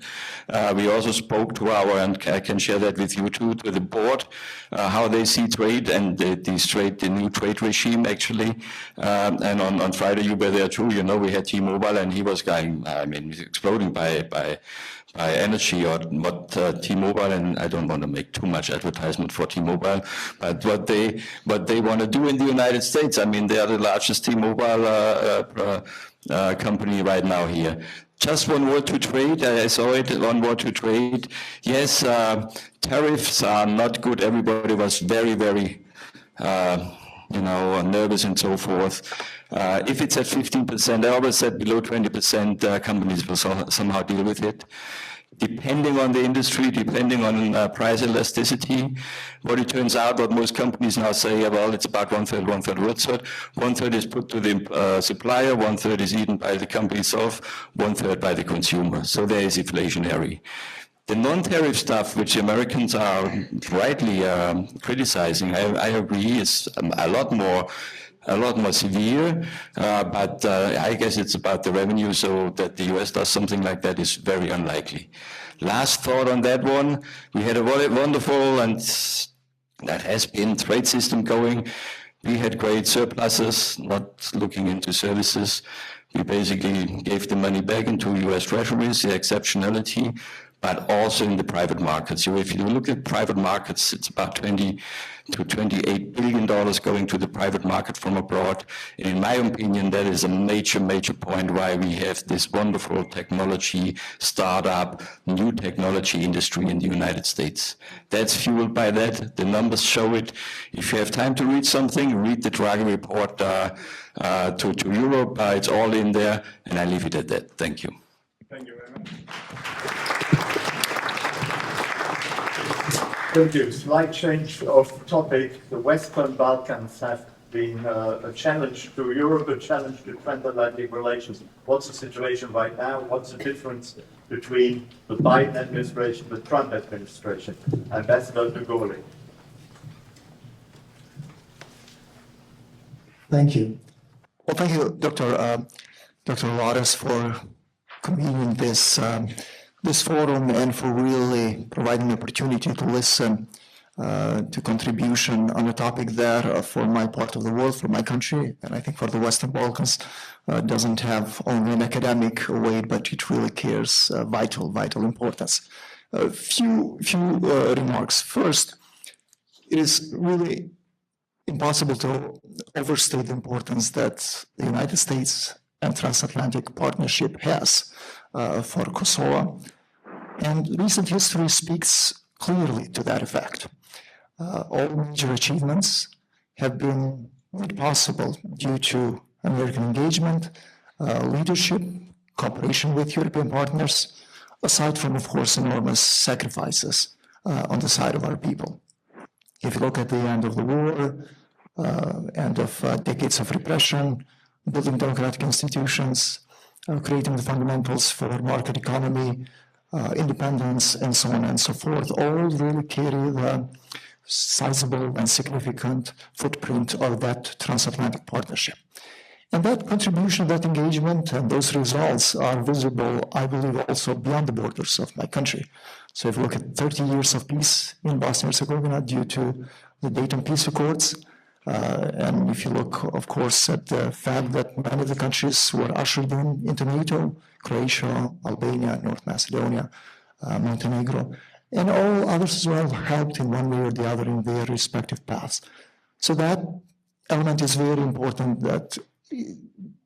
We also spoke to and I can share that with you too, to the board, how they see trade and the new trade regime actually. And on Friday you were there too, you know, we had T-Mobile and he was going, I mean, exploding by energy, or what T-Mobile, and I don't want to make too much advertisement for T-Mobile, but what they want to do in the United States. I mean, they are the largest T-Mobile company right now here. Just one word to trade. I saw it. One word to trade. Yes, tariffs are not good. Everybody was very, very nervous and so forth. If it's at 15%, I always said below 20%, companies will somehow deal with it. Depending on the industry, depending on price elasticity, what it turns out, what most companies now say, well, it's about one-third, one-third, one-third. One-third is put to the supplier, one-third is eaten by the company itself, one-third by the consumer. So there is inflationary. The non-tariff stuff, which Americans are rightly criticizing, I agree, is a lot more severe, but I guess it's about the revenue, so that the US does something like that is very unlikely. Last thought on that one, we had a wonderful, and that has been, trade system going. We had great surpluses, not looking into services. We basically gave the money back into US treasuries, the exceptionality, but also in the private markets. So if you look at private markets, it's about $20 to $28 billion going to the private market from abroad. And in my opinion, that is a major, major point why we have this wonderful technology startup, new technology industry in the United States. That's fueled by that. The numbers show it. If you have time to read something, read the Draghi report to Europe. It's all in there, and I leave it at that. Thank you. Thank you very much. Thank you. Slight change of topic. The Western Balkans have been a challenge to Europe, a challenge to transatlantic relations. What's the situation right now? What's the difference between the Biden administration, the Trump administration? Ambassador Dugoli. Thank you. Well, thank you, Dr. Waters, for convening this forum and for really providing the opportunity to listen to contribution on a topic that for my part of the world, for my country, and I think for the Western Balkans, doesn't have only an academic weight, but it really carries vital importance. A few remarks. First, it is really impossible to overstate the importance that the United States and transatlantic partnership has for Kosovo. And recent history speaks clearly to that effect. All major achievements have been made possible due to American engagement, leadership, cooperation with European partners, aside from, of course, enormous sacrifices on the side of our people. If you look at the end of the war, end of decades of repression, building democratic institutions, creating the fundamentals for market economy, independence, and so on and so forth, all really carry the sizable and significant footprint of that transatlantic partnership. And that contribution, that engagement, and those results are visible, I believe, also beyond the borders of my country. So if you look at 30 years of peace in Bosnia and Herzegovina due to the Dayton Peace Accords, and if you look, of course, at the fact that many of the countries were ushered into NATO, Croatia, Albania, North Macedonia, Montenegro, and all others as well helped in one way or the other in their respective paths. So that element is very important, that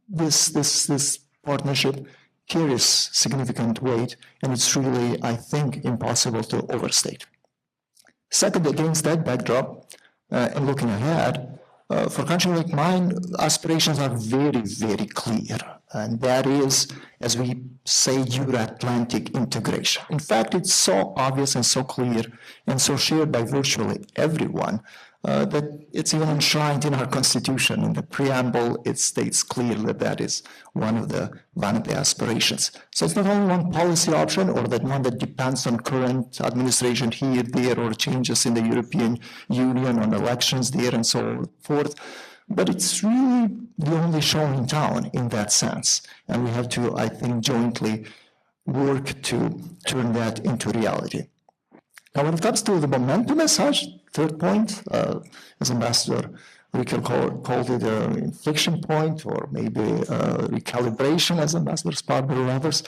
this partnership carries significant weight, and it's really, I think, impossible to overstate. Second, against that backdrop, and looking ahead, for a country like mine, aspirations are very, very clear. And that is, as we say, Euro-Atlantic integration. In fact, it's so obvious and so clear and so shared by virtually everyone that it's even enshrined in our Constitution. In the preamble, it states clearly that that is one of the aspirations. So it's not only one policy option or that one that depends on current administration here, there, or changes in the European Union on elections there and so forth. But it's really the only show in town in that sense. And we have to, I think, jointly work to turn that into reality. Now, when it comes to the momentum as such, third point, as Ambassador Reeker called it an inflection point, or maybe recalibration, as Ambassador Sparber or others,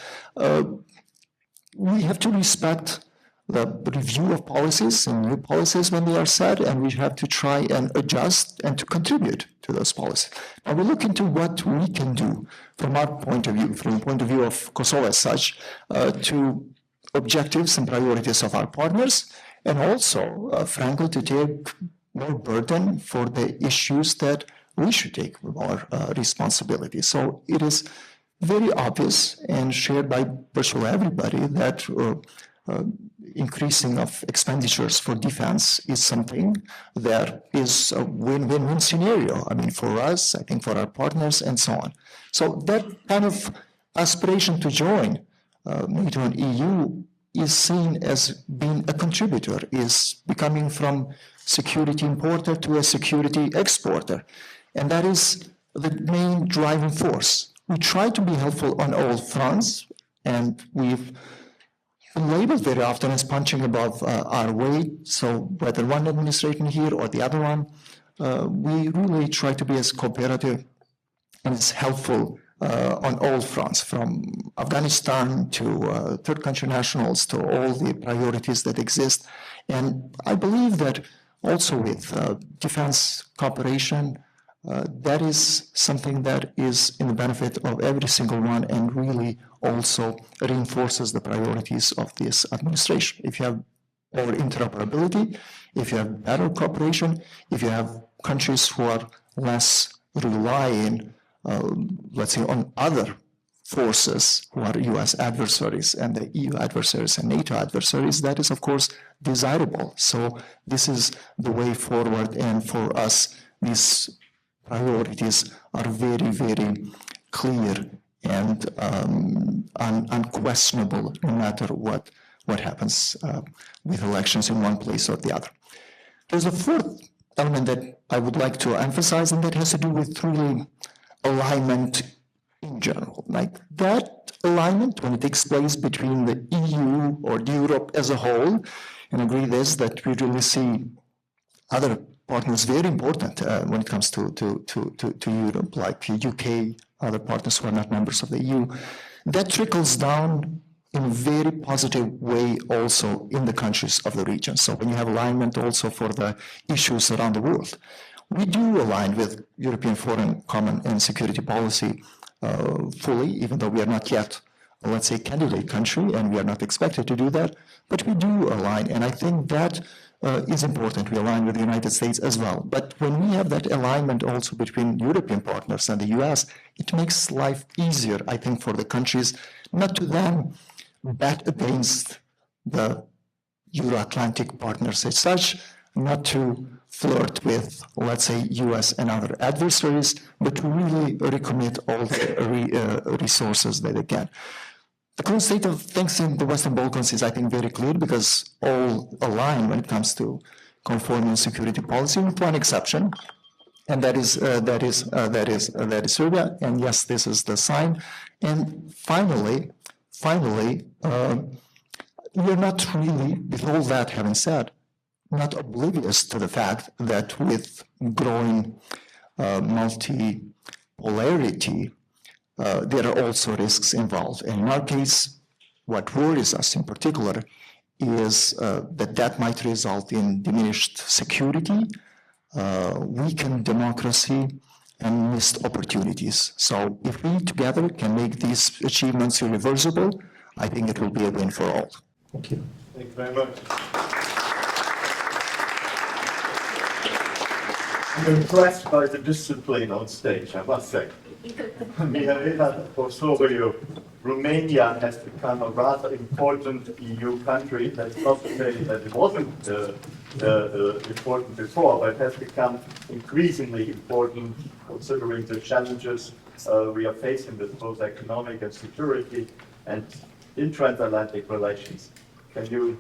we have to respect the review of policies and new policies when they are set, and we have to try and adjust and to contribute to those policies. Now we look into what we can do from our point of view, from the point of view of Kosovo as such, to objectives and priorities of our partners, and also, frankly, to take more burden for the issues that we should take more responsibility. So it is very obvious and shared by virtually everybody that increasing of expenditures for defense is something that is a win-win-win scenario. I mean, for us, I think for our partners, and so on. So that kind of aspiration to join NATO and EU is seen as being a contributor, is becoming from security importer to a security exporter. And that is the main driving force. We try to be helpful on all fronts, and we've been labeled very often as punching above our weight. So whether one administration here or the other one, we really try to be as cooperative and as helpful on all fronts, from Afghanistan to third country nationals to all the priorities that exist. And I believe that also with defense cooperation, that is something that is in the benefit of every single one and really also reinforces the priorities of this administration. If you have more interoperability, if you have better cooperation, if you have countries who are less relying, let's say, on other forces who are US adversaries and the EU adversaries and NATO adversaries, that is, of course, desirable. So this is the way forward, and for us, these priorities are very, very clear and unquestionable, no matter what happens with elections in one place or the other. There's a fourth element that I would like to emphasize, and that has to do with really alignment in general. Like that alignment, when it takes place between the EU or Europe as a whole, and agree this, that we really see other partners very important when it comes to Europe, like UK, other partners who are not members of the EU. That trickles down in a very positive way also in the countries of the region. So when you have alignment also for the issues around the world, we do align with European foreign common and security policy fully, even though we are not yet, let's say, candidate country, and we are not expected to do that, but we do align, and I think that is important. We align with the United States as well. But when we have that alignment also between European partners and the US, it makes life easier, I think, for the countries not to then bet against the Euro-Atlantic partners as such, not to flirt with, let's say, US and other adversaries, but to really recommit all the resources that they can. The current state of things in the Western Balkans is, I think, very clear, because all align when it comes to conforming security policy, with one exception, and that is Serbia. And yes, this is the sign. And finally, we're not really, with all that having said, not oblivious to the fact that with growing multipolarity, there are also risks involved. And in our case, what worries us in particular is that might result in diminished security, weakened democracy, and missed opportunities. So if we together can make these achievements irreversible, I think it will be a win for all. Thank you. Thank you very much. I'm impressed by the discipline on stage, I must say. Mihaela, Osorio, Romania has become a rather important EU country. That's not to say that it wasn't important before, but it has become increasingly important considering the challenges we are facing with both economic and security and in transatlantic relations. Can you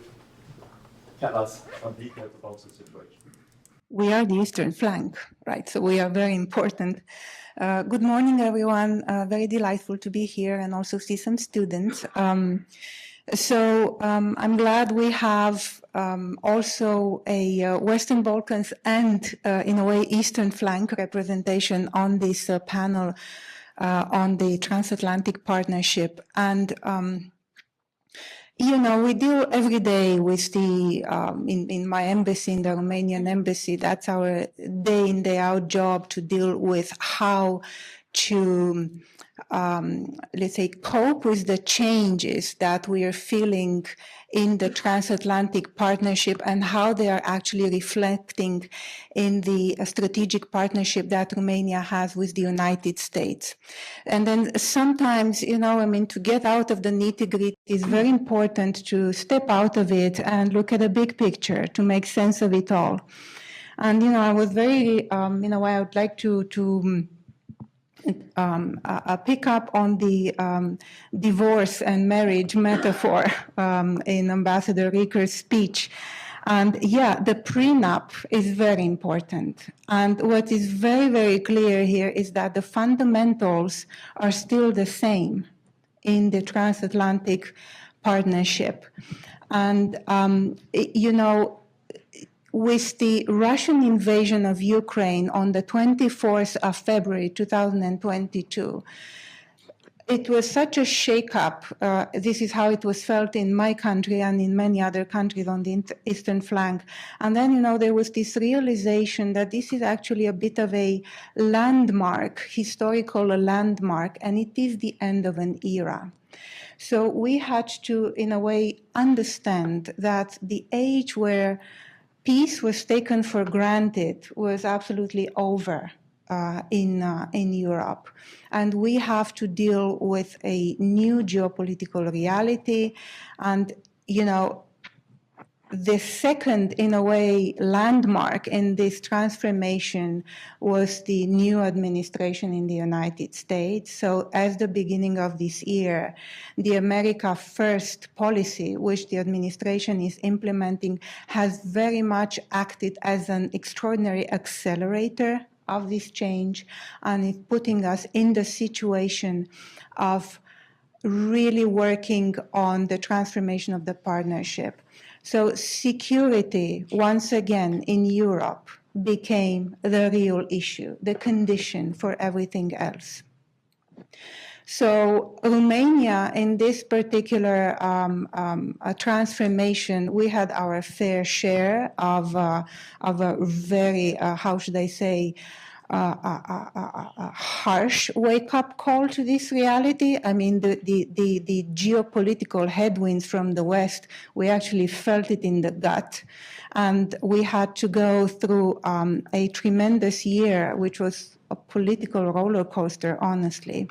tell us some details about the situation? We are the eastern flank, right? So we are very important. Good morning, everyone. Very delightful to be here and also see some students. I'm glad we have also a Western Balkans and, in a way, Eastern flank representation on this panel on the transatlantic partnership. And you know, we deal every day with the, in my embassy, in the Romanian embassy, that's our day in, day out job to deal with how to, let's say, cope with the changes that we are feeling in the transatlantic partnership and how they are actually reflecting in the strategic partnership that Romania has with the United States. And then sometimes, you know, I mean, to get out of the nitty-gritty is very important to step out of it and look at the big picture to make sense of it all. And, you know, I was very, you know, I would like to pick up on the divorce and marriage metaphor in Ambassador Reeker's speech. And yeah, the prenup is very important. And what is very, very clear here is that the fundamentals are still the same in the transatlantic partnership. And, you know, with the Russian invasion of Ukraine on the 24th of February 2022, it was such a shake-up. This is how it was felt in my country and in many other countries on the eastern flank. And then, you know, there was this realization that this is actually a bit of a landmark, historical landmark, and it is the end of an era. So we had to, in a way, understand that the age where peace was taken for granted was absolutely over in Europe. And we have to deal with a new geopolitical reality. And, you know, the second, in a way, landmark in this transformation was the new administration in the United States. So as the beginning of this year, the America First policy, which the administration is implementing, has very much acted as an extraordinary accelerator of this change, and it's putting us in the situation of really working on the transformation of the partnership. So security, once again, in Europe became the real issue, the condition for everything else. So Romania, in this particular transformation, we had our fair share of a very, how should I say, a harsh wake-up call to this reality. I mean, the geopolitical headwinds from the West, we actually felt it in the gut. And we had to go through a tremendous year, which was a political roller coaster, honestly.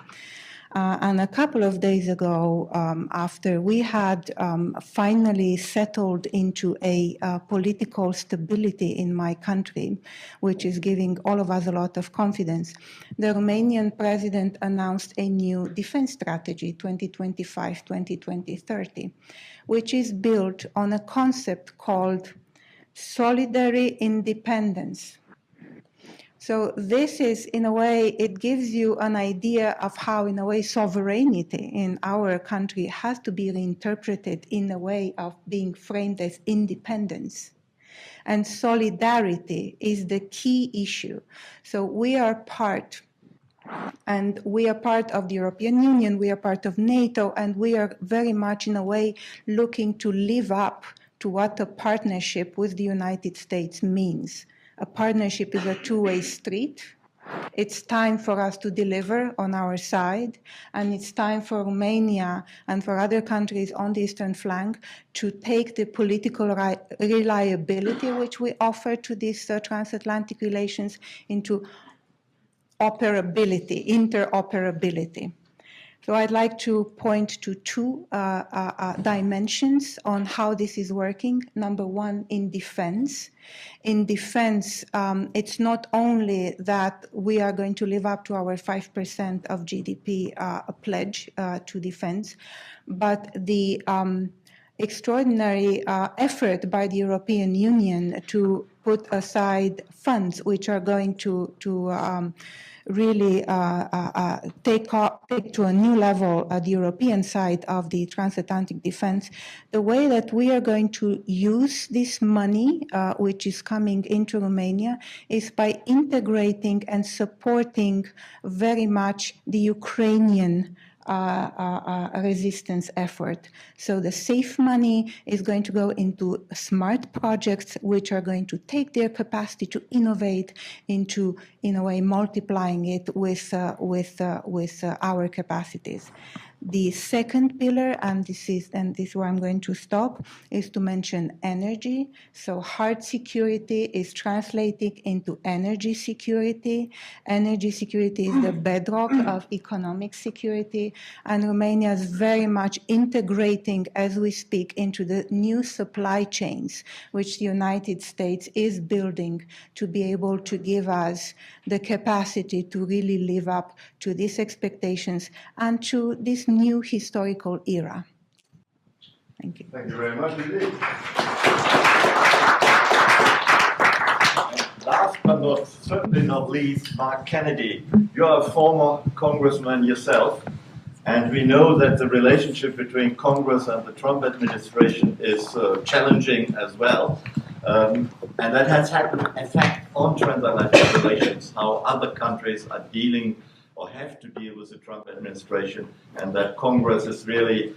And a couple of days ago, after we had finally settled into a political stability in my country, which is giving all of us a lot of confidence, the Romanian president announced a new defense strategy, 2025-2030, which is built on a concept called solidary independence. So this is, in a way, it gives you an idea of how, in a way, sovereignty in our country has to be reinterpreted in a way of being framed as independence. And solidarity is the key issue. So we are part, and we are part of the European Union, we are part of NATO, and we are very much, in a way, looking to live up to what a partnership with the United States means. A partnership is a two-way street. It's time for us to deliver on our side, and it's time for Romania and for other countries on the eastern flank to take the political reliability which we offer to these transatlantic relations into operability, interoperability. So I'd like to point to two dimensions on how this is working. Number one, in defense. In defense, it's not only that we are going to live up to our 5% of GDP pledge to defense, but the extraordinary effort by the European Union to put aside funds which are going to really take to a new level the European side of the transatlantic defense. The way that we are going to use this money, which is coming into Romania, is by integrating and supporting very much the Ukrainian resistance effort. So the safe money is going to go into smart projects which are going to take their capacity to innovate into, in a way, multiplying it with our capacities. The second pillar, and this is where I'm going to stop, is to mention energy. So hard security is translating into energy security. Energy security is the bedrock of economic security, and Romania is very much integrating, as we speak, into the new supply chains which the United States is building to be able to give us the capacity to really live up to these expectations and to this new historical era. Thank you. Thank you very much indeed. Last but certainly not least, Mark Kennedy. You are a former congressman yourself, and we know that the relationship between Congress and the Trump administration is challenging as well. And that has had an effect on transatlantic relations, how other countries are dealing or have to deal with the Trump administration, and that Congress is really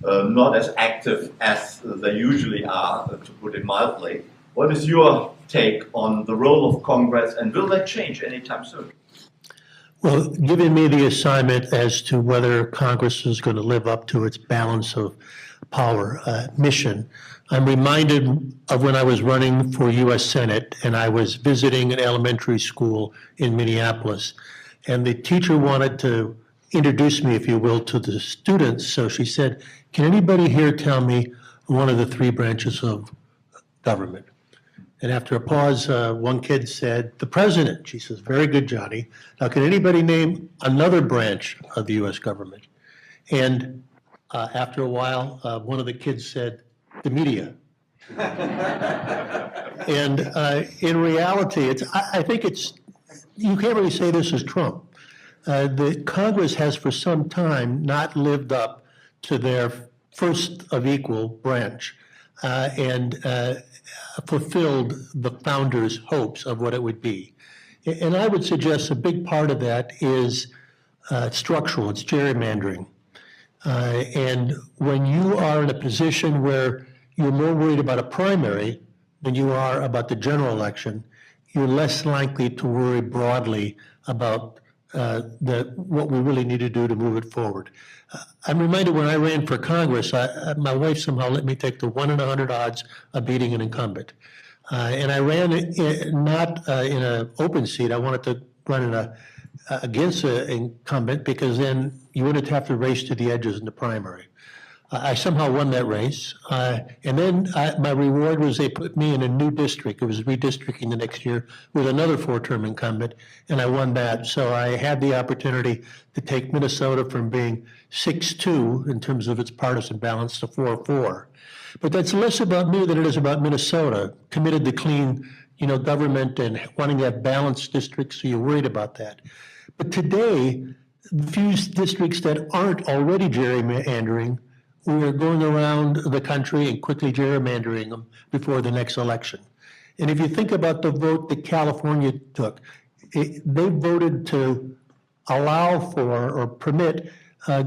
not as active as they usually are, to put it mildly. What is your take on the role of Congress, and will that change anytime soon? Well, giving me the assignment as to whether Congress is going to live up to its balance of power mission, I'm reminded of when I was running for U.S. Senate and I was visiting an elementary school in Minneapolis, and the teacher wanted to introduce me, if you will, to the students. So she said, "Can anybody here tell me one of the three branches of government?" And after a pause, one kid said, "The president." She says, "Very good, Johnny. Now, can anybody name another branch of the U.S. government?" And after a while, one of the kids said, "The media." And in reality, I think you can't really say this is Trump. The Congress has for some time not lived up to their first of equal branch and fulfilled the founders' hopes of what it would be. And I would suggest a big part of that is structural, it's gerrymandering. And when you are in a position where you're more worried about a primary than you are about the general election, you're less likely to worry broadly about what we really need to do to move it forward. I'm reminded when I ran for Congress, my wife somehow let me take the 1 in 100 odds of beating an incumbent. And I ran not in an open seat. I wanted to run against an incumbent because then you wouldn't have to race to the edges in the primary. I somehow won that race. And then my reward was they put me in a new district. It was redistricting the next year with another 4-term incumbent, and I won that. So I had the opportunity to take Minnesota from being 6-2 in terms of its partisan balance to 4-4. But that's less about me than it is about Minnesota, committed to clean government and wanting to have balanced districts, so you're worried about that. But today, the few districts that aren't already gerrymandering, we are going around the country and quickly gerrymandering them before the next election. And if you think about the vote that California took, they voted to allow for or permit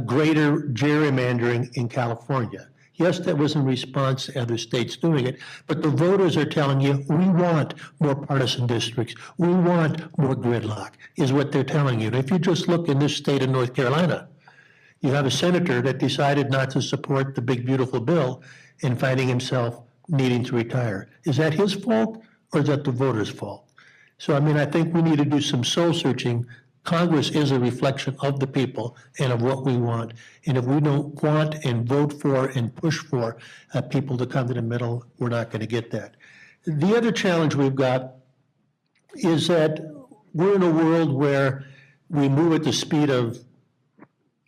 greater gerrymandering in California. Yes, that was in response to other states doing it, but the voters are telling you, we want more partisan districts, we want more gridlock, is what they're telling you. And if you just look in this state of North Carolina, you have a senator that decided not to support the big, beautiful bill and finding himself needing to retire. Is that his fault or is that the voters' fault? So, I think we need to do some soul searching. Congress is a reflection of the people and of what we want. And if we don't want and vote for and push for people to come to the middle, we're not going to get that. The other challenge we've got is that we're in a world where we move at the speed of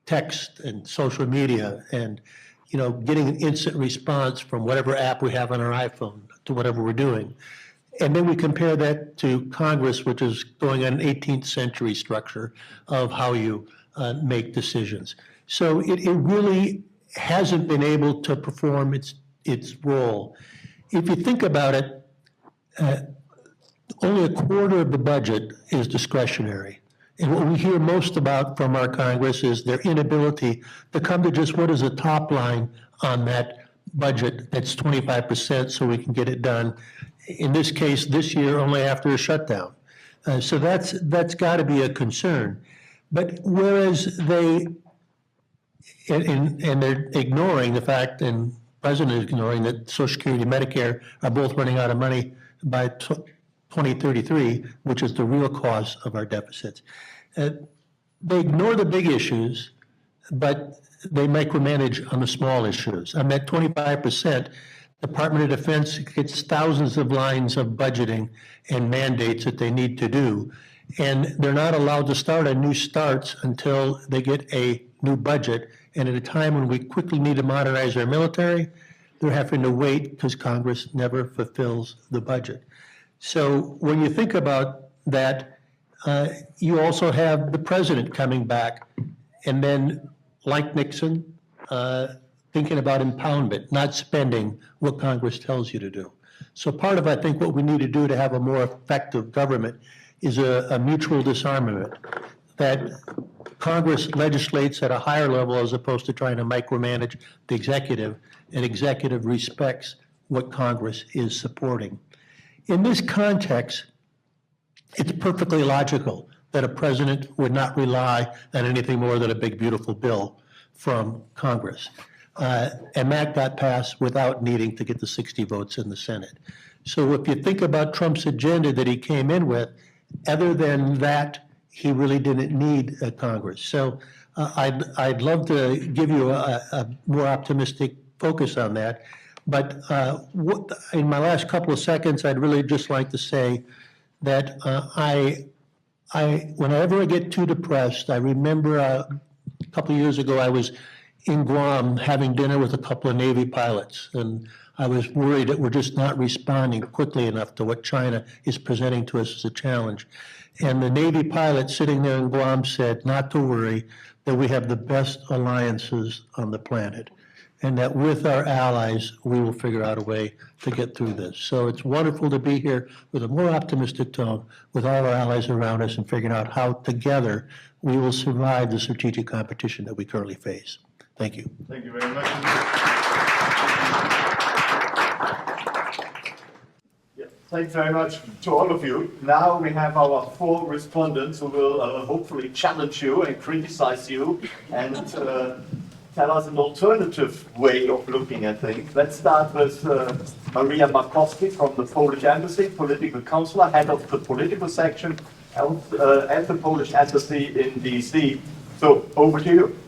text and social media and getting an instant response from whatever app we have on our iPhone to whatever we're doing. And then we compare that to Congress, which is going on an 18th century structure of how you make decisions. So it really hasn't been able to perform its role. If you think about it, only a quarter of the budget is discretionary. And what we hear most about from our Congress is their inability to come to just what is the top line on that budget that's 25% so we can get it done. In this case, this year, only after a shutdown. So that's got to be a concern. But whereas they, and they're ignoring the fact, and the President is ignoring that Social Security and Medicare are both running out of money by 2033, which is the real cause of our deficits. They ignore the big issues, but they micromanage on the small issues. On that 25%, Department of Defense gets thousands of lines of budgeting and mandates that they need to do. And they're not allowed to start on new starts until they get a new budget. And at a time when we quickly need to modernize our military, they're having to wait because Congress never fulfills the budget. So when you think about that, you also have the president coming back and then, like Nixon, thinking about impoundment, not spending what Congress tells you to do. So part of, I think, what we need to do to have a more effective government is a mutual disarmament, that Congress legislates at a higher level as opposed to trying to micromanage the executive, and executive respects what Congress is supporting. In this context, it's perfectly logical that a president would not rely on anything more than a big, beautiful bill from Congress. And that got passed without needing to get the 60 votes in the Senate. So if you think about Trump's agenda that he came in with, other than that, he really didn't need a Congress. So I'd love to give you a more optimistic focus on that. But in my last couple of seconds, I'd really just like to say that whenever I get too depressed, I remember a couple of years ago, I was in Guam having dinner with a couple of Navy pilots, and I was worried that we're just not responding quickly enough to what China is presenting to us as a challenge. And the Navy pilot sitting there in Guam said, not to worry, that we have the best alliances on the planet, and that with our allies, we will figure out a way to get through this. So it's wonderful to be here with a more optimistic tone with all our allies around us and figuring out how together we will survive the strategic competition that we currently face. Thank you. Thank you very much. Thanks very much to all of you. Now we have our 4 respondents who will hopefully challenge you and criticize you and tell us an alternative way of looking at things. Let's start with Maria Markowska from the Polish Embassy, political counselor, head of the political section at the Polish Embassy in DC. So over to you.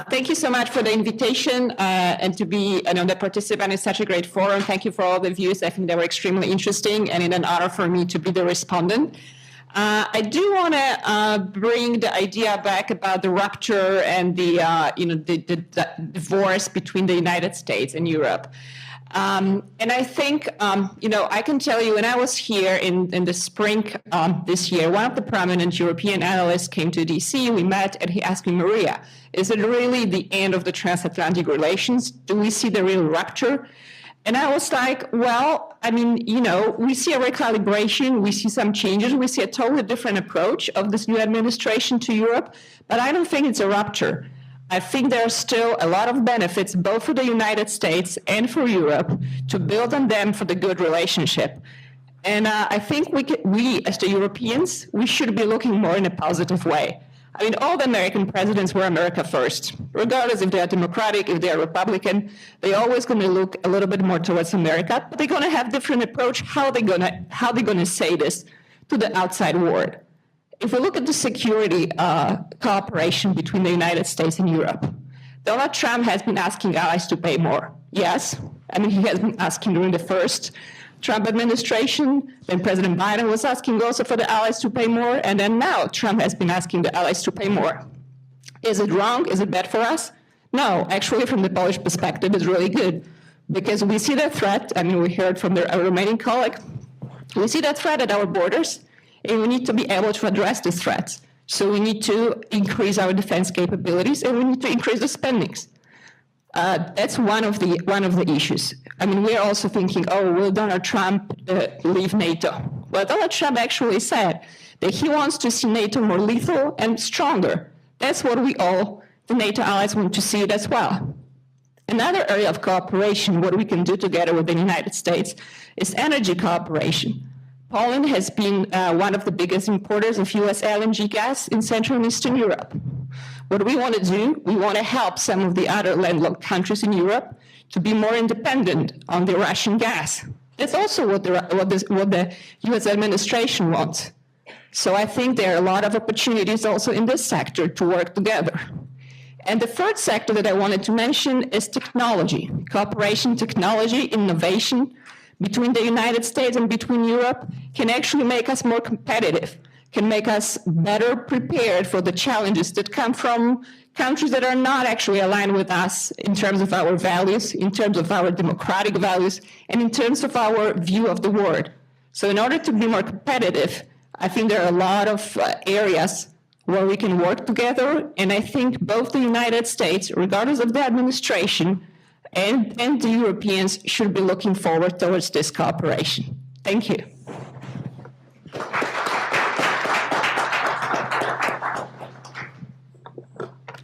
Thank you so much for the invitation and to be another participant in such a great forum. Thank you for all the views. I think they were extremely interesting, and it's an honor for me to be the respondent. I do want to bring the idea back about the rupture and the divorce between the United States and Europe. And I think, I can tell you, when I was here in the spring this year, one of the prominent European analysts came to DC, we met, and he asked me, Maria, is it really the end of the transatlantic relations? Do we see the real rupture? And I was like, well, we see a recalibration, we see some changes, we see a totally different approach of this new administration to Europe, but I don't think it's a rupture. I think there are still a lot of benefits, both for the United States and for Europe, to build on them for the good relationship. And I think we, as the Europeans, we should be looking more in a positive way. All the American presidents were America first. Regardless if they are Democratic, if they are Republican, they're always going to look a little bit more towards America, but they're going to have different approach how they're going to say this to the outside world. If we look at the security cooperation between the United States and Europe, Donald Trump has been asking allies to pay more. Yes, he has been asking during the first Trump administration, then President Biden was asking also for the allies to pay more, and then now Trump has been asking the allies to pay more. Is it wrong? Is it bad for us? No, actually, from the Polish perspective, it's really good, because we see the threat, we heard from our Romanian colleague, we see that threat at our borders, and we need to be able to address these threats. So we need to increase our defense capabilities, and we need to increase the spendings. That's one of the issues. We are also thinking, will Donald Trump leave NATO? Well, Donald Trump actually said that he wants to see NATO more lethal and stronger. That's what we all, the NATO allies, want to see it as well. Another area of cooperation, what we can do together with the United States, is energy cooperation. Poland has been one of the biggest importers of US LNG gas in Central and Eastern Europe. What we want to do, we want to help some of the other landlocked countries in Europe to be more independent on the Russian gas. That's also what the US administration wants. So I think there are a lot of opportunities also in this sector to work together. And the third sector that I wanted to mention is technology, cooperation, technology, innovation between the United States and between Europe can actually make us more competitive, can make us better prepared for the challenges that come from countries that are not actually aligned with us in terms of our values, in terms of our democratic values, and in terms of our view of the world. So in order to be more competitive, I think there are a lot of areas where we can work together, and I think both the United States, regardless of the administration, and the Europeans should be looking forward towards this cooperation. Thank you.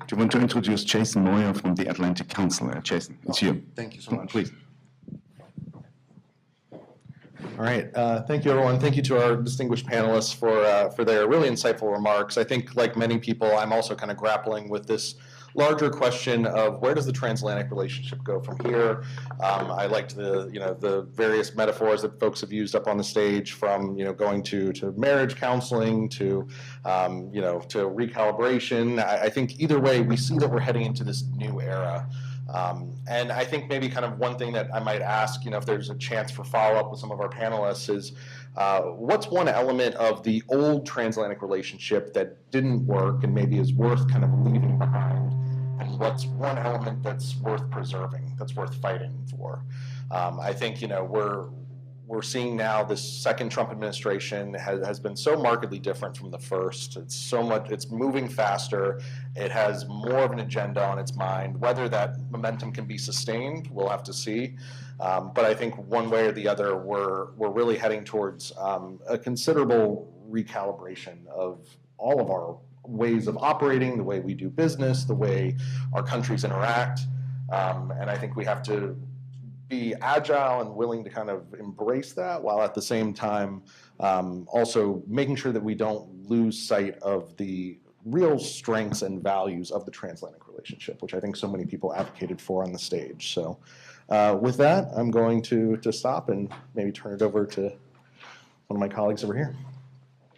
Do you want to introduce Jason Moyer from the Atlantic Council? Jason, it's you. Thank you so much. Please. All right. Thank you, everyone. Thank you to our distinguished panelists for their really insightful remarks. I think, like many people, I'm also kind of grappling with this larger question of where does the transatlantic relationship go from here? I liked the various metaphors that folks have used up on the stage, from going to marriage counseling to to recalibration. I think either way, we see that we're heading into this new era. And I think maybe kind of one thing that I might ask, if there's a chance for follow-up with some of our panelists, is what's one element of the old transatlantic relationship that didn't work and maybe is worth kind of leaving behind? And what's one element that's worth preserving, that's worth fighting for? I think, we're seeing now this second Trump administration has been so markedly different from the first. It's moving faster. It has more of an agenda on its mind. Whether that momentum can be sustained, we'll have to see. But I think one way or the other, we're really heading towards a considerable recalibration of all of our ways of operating, the way we do business, the way our countries interact. And I think we have to be agile and willing to kind of embrace that, while at the same time also making sure that we don't lose sight of the real strengths and values of the transatlantic relationship, which I think so many people advocated for on the stage. So with that, I'm going to stop and maybe turn it over to one of my colleagues over here.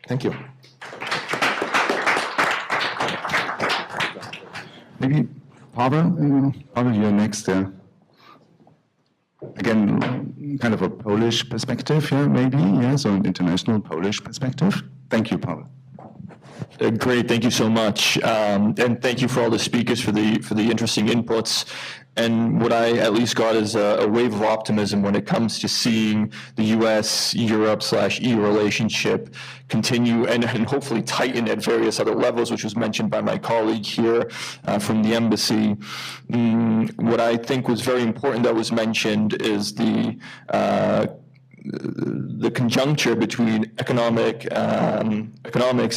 Thank you. Maybe Pawel, you're next there. Again, kind of a Polish perspective here, maybe, so an international Polish perspective. Thank you, Pawel. Great, thank you so much, and thank you for all the speakers for the interesting inputs. And what I at least got is a wave of optimism when it comes to seeing the U.S.-Europe/EU relationship continue and hopefully tighten at various other levels, which was mentioned by my colleague here from the embassy. What I think was very important that was mentioned is the conjuncture between economics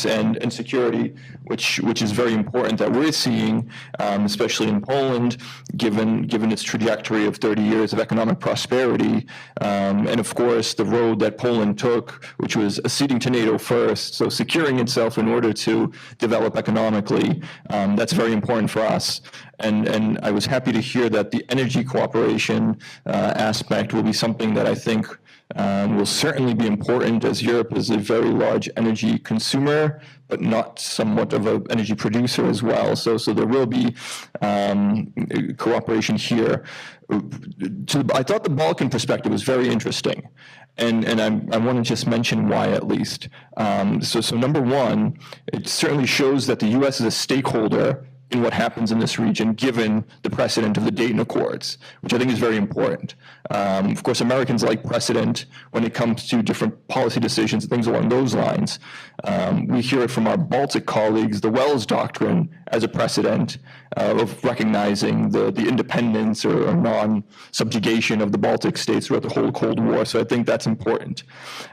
and security, which is very important that we're seeing, especially in Poland, given its trajectory of 30 years of economic prosperity, and of course the road that Poland took, which was acceding to NATO first, so securing itself in order to develop economically. That's very important for us. And I was happy to hear that the energy cooperation aspect will be something that I think will certainly be important, as Europe is a very large energy consumer, but not somewhat of an energy producer as well. So there will be cooperation here. I thought the Balkan perspective was very interesting. And I want to just mention why, at least. So number one, it certainly shows that the U.S. is a stakeholder in what happens in this region, given the precedent of the Dayton Accords, which I think is very important. Of course, Americans like precedent when it comes to different policy decisions, things along those lines. We hear it from our Baltic colleagues, the Wells Doctrine as a precedent of recognizing the independence or non-subjugation of the Baltic states throughout the whole Cold War. So I think that's important.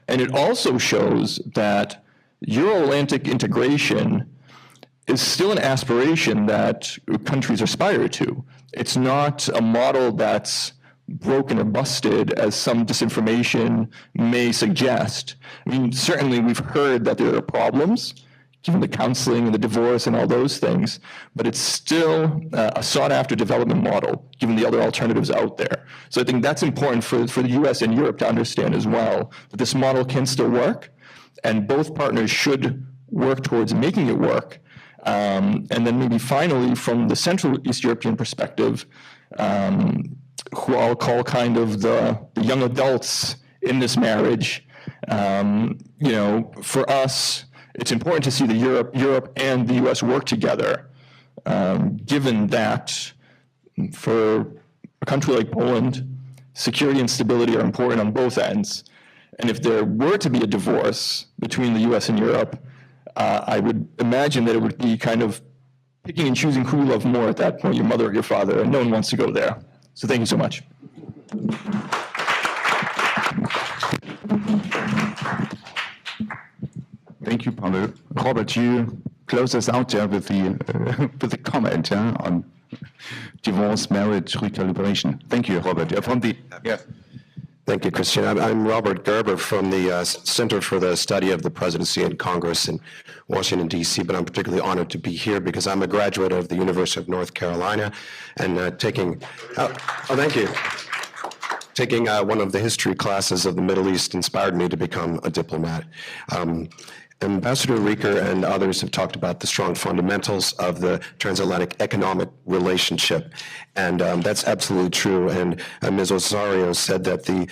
And it also shows that Euro-Atlantic integration is still an aspiration that countries aspire to. It's not a model that's broken or busted, as some disinformation may suggest. I mean, certainly we've heard that there are problems, given the counseling and the divorce and all those things, but it's still a sought-after development model, given the other alternatives out there. So I think that's important for the US and Europe to understand as well, that this model can still work, and both partners should work towards making it work. And then maybe finally, from the Central East European perspective, who I'll call kind of the young adults in this marriage, you know, for us, it's important to see the Europe and the US work together, given that for a country like Poland, security and stability are important on both ends. And if there were to be a divorce between the US and Europe, I would imagine that it would be kind of picking and choosing who you love more at that point, your mother or your father, and no one wants to go there. So thank you so much. Thank you, Pawel. Robert, you close us out there with the comment on divorce, marriage, recalibration. Thank you, Robert. Thank you, Christian. I'm Robert Gerber from the Center for the Study of the Presidency and Congress in Washington, D.C., but I'm particularly honored to be here because I'm a graduate of the University of North Carolina and taking one of the history classes of the Middle East inspired me to become a diplomat. Ambassador Reeker and others have talked about the strong fundamentals of the transatlantic economic relationship, and that's absolutely true. And Ms. Osorio said that the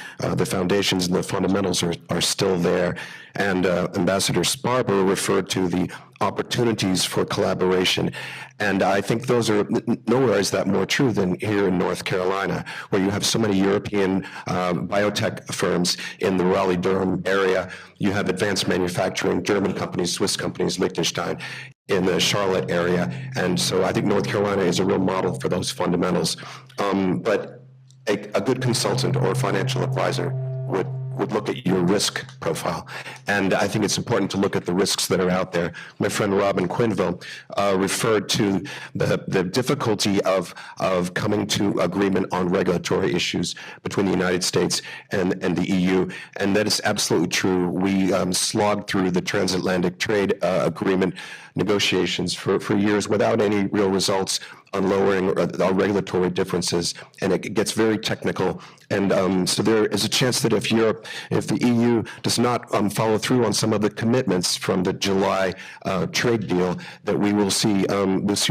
foundations and the fundamentals are still there. And Ambassador Sparber referred to the opportunities for collaboration. And I think those are, nowhere is that more true than here in North Carolina, where you have so many European biotech firms in the Raleigh-Durham area. You have advanced manufacturing, German companies, Swiss companies, Liechtenstein, in the Charlotte area. And so I think North Carolina is a real model for those fundamentals. But a good consultant or financial advisor would look at your risk profile. And I think it's important to look at the risks that are out there. My friend Robin Quinville referred to the difficulty of coming to agreement on regulatory issues between the United States and the EU. And that is absolutely true. We slogged through the transatlantic trade agreement negotiations for years without any real results on lowering our regulatory differences, and it gets very technical. And so there is a chance that if the EU does not follow through on some of the commitments from the July trade deal, that we'll see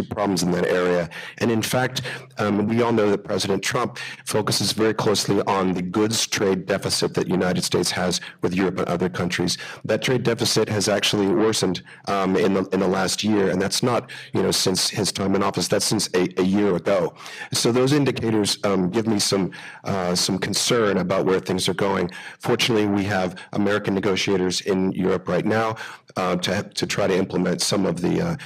problems in that area. And in fact, we all know that President Trump focuses very closely on the goods trade deficit that the United States has with Europe and other countries. That trade deficit has actually worsened in the last year, and that's not since his time in office. That's since a year ago. So those indicators give me some concern about where things are going. Fortunately, we have American negotiators in Europe right now to try to implement some of the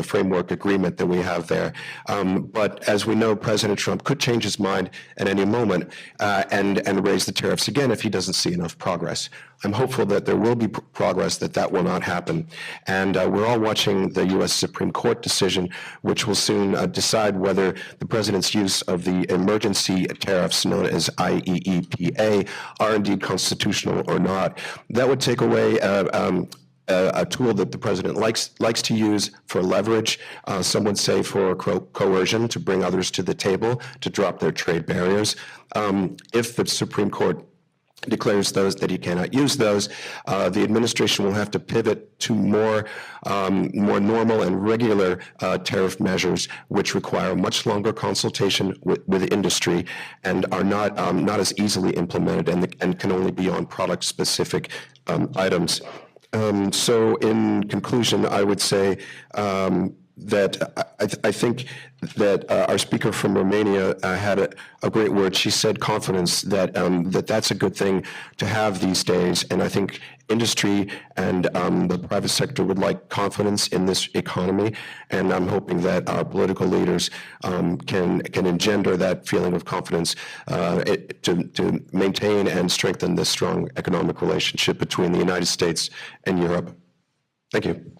framework agreement that we have there. But as we know, President Trump could change his mind at any moment and raise the tariffs again if he doesn't see enough progress. I'm hopeful that there will be progress, that will not happen. And we're all watching the U.S. Supreme Court decision, which will soon decide whether the president's use of the emergency tariffs known as IEEPA are indeed constitutional or not. That would take away a tool that the president likes to use for leverage, some would say for coercion, to bring others to the table, to drop their trade barriers. If the Supreme Court declares that he cannot use those, the administration will have to pivot to more normal and regular tariff measures, which require much longer consultation with industry and are not as easily implemented and can only be on product-specific items. So in conclusion, I would say I think that our speaker from Romania had a great word. She said confidence, that's a good thing to have these days. And I think industry and the private sector would like confidence in this economy. And I'm hoping that our political leaders can engender that feeling of confidence to maintain and strengthen this strong economic relationship between the United States and Europe. Thank you.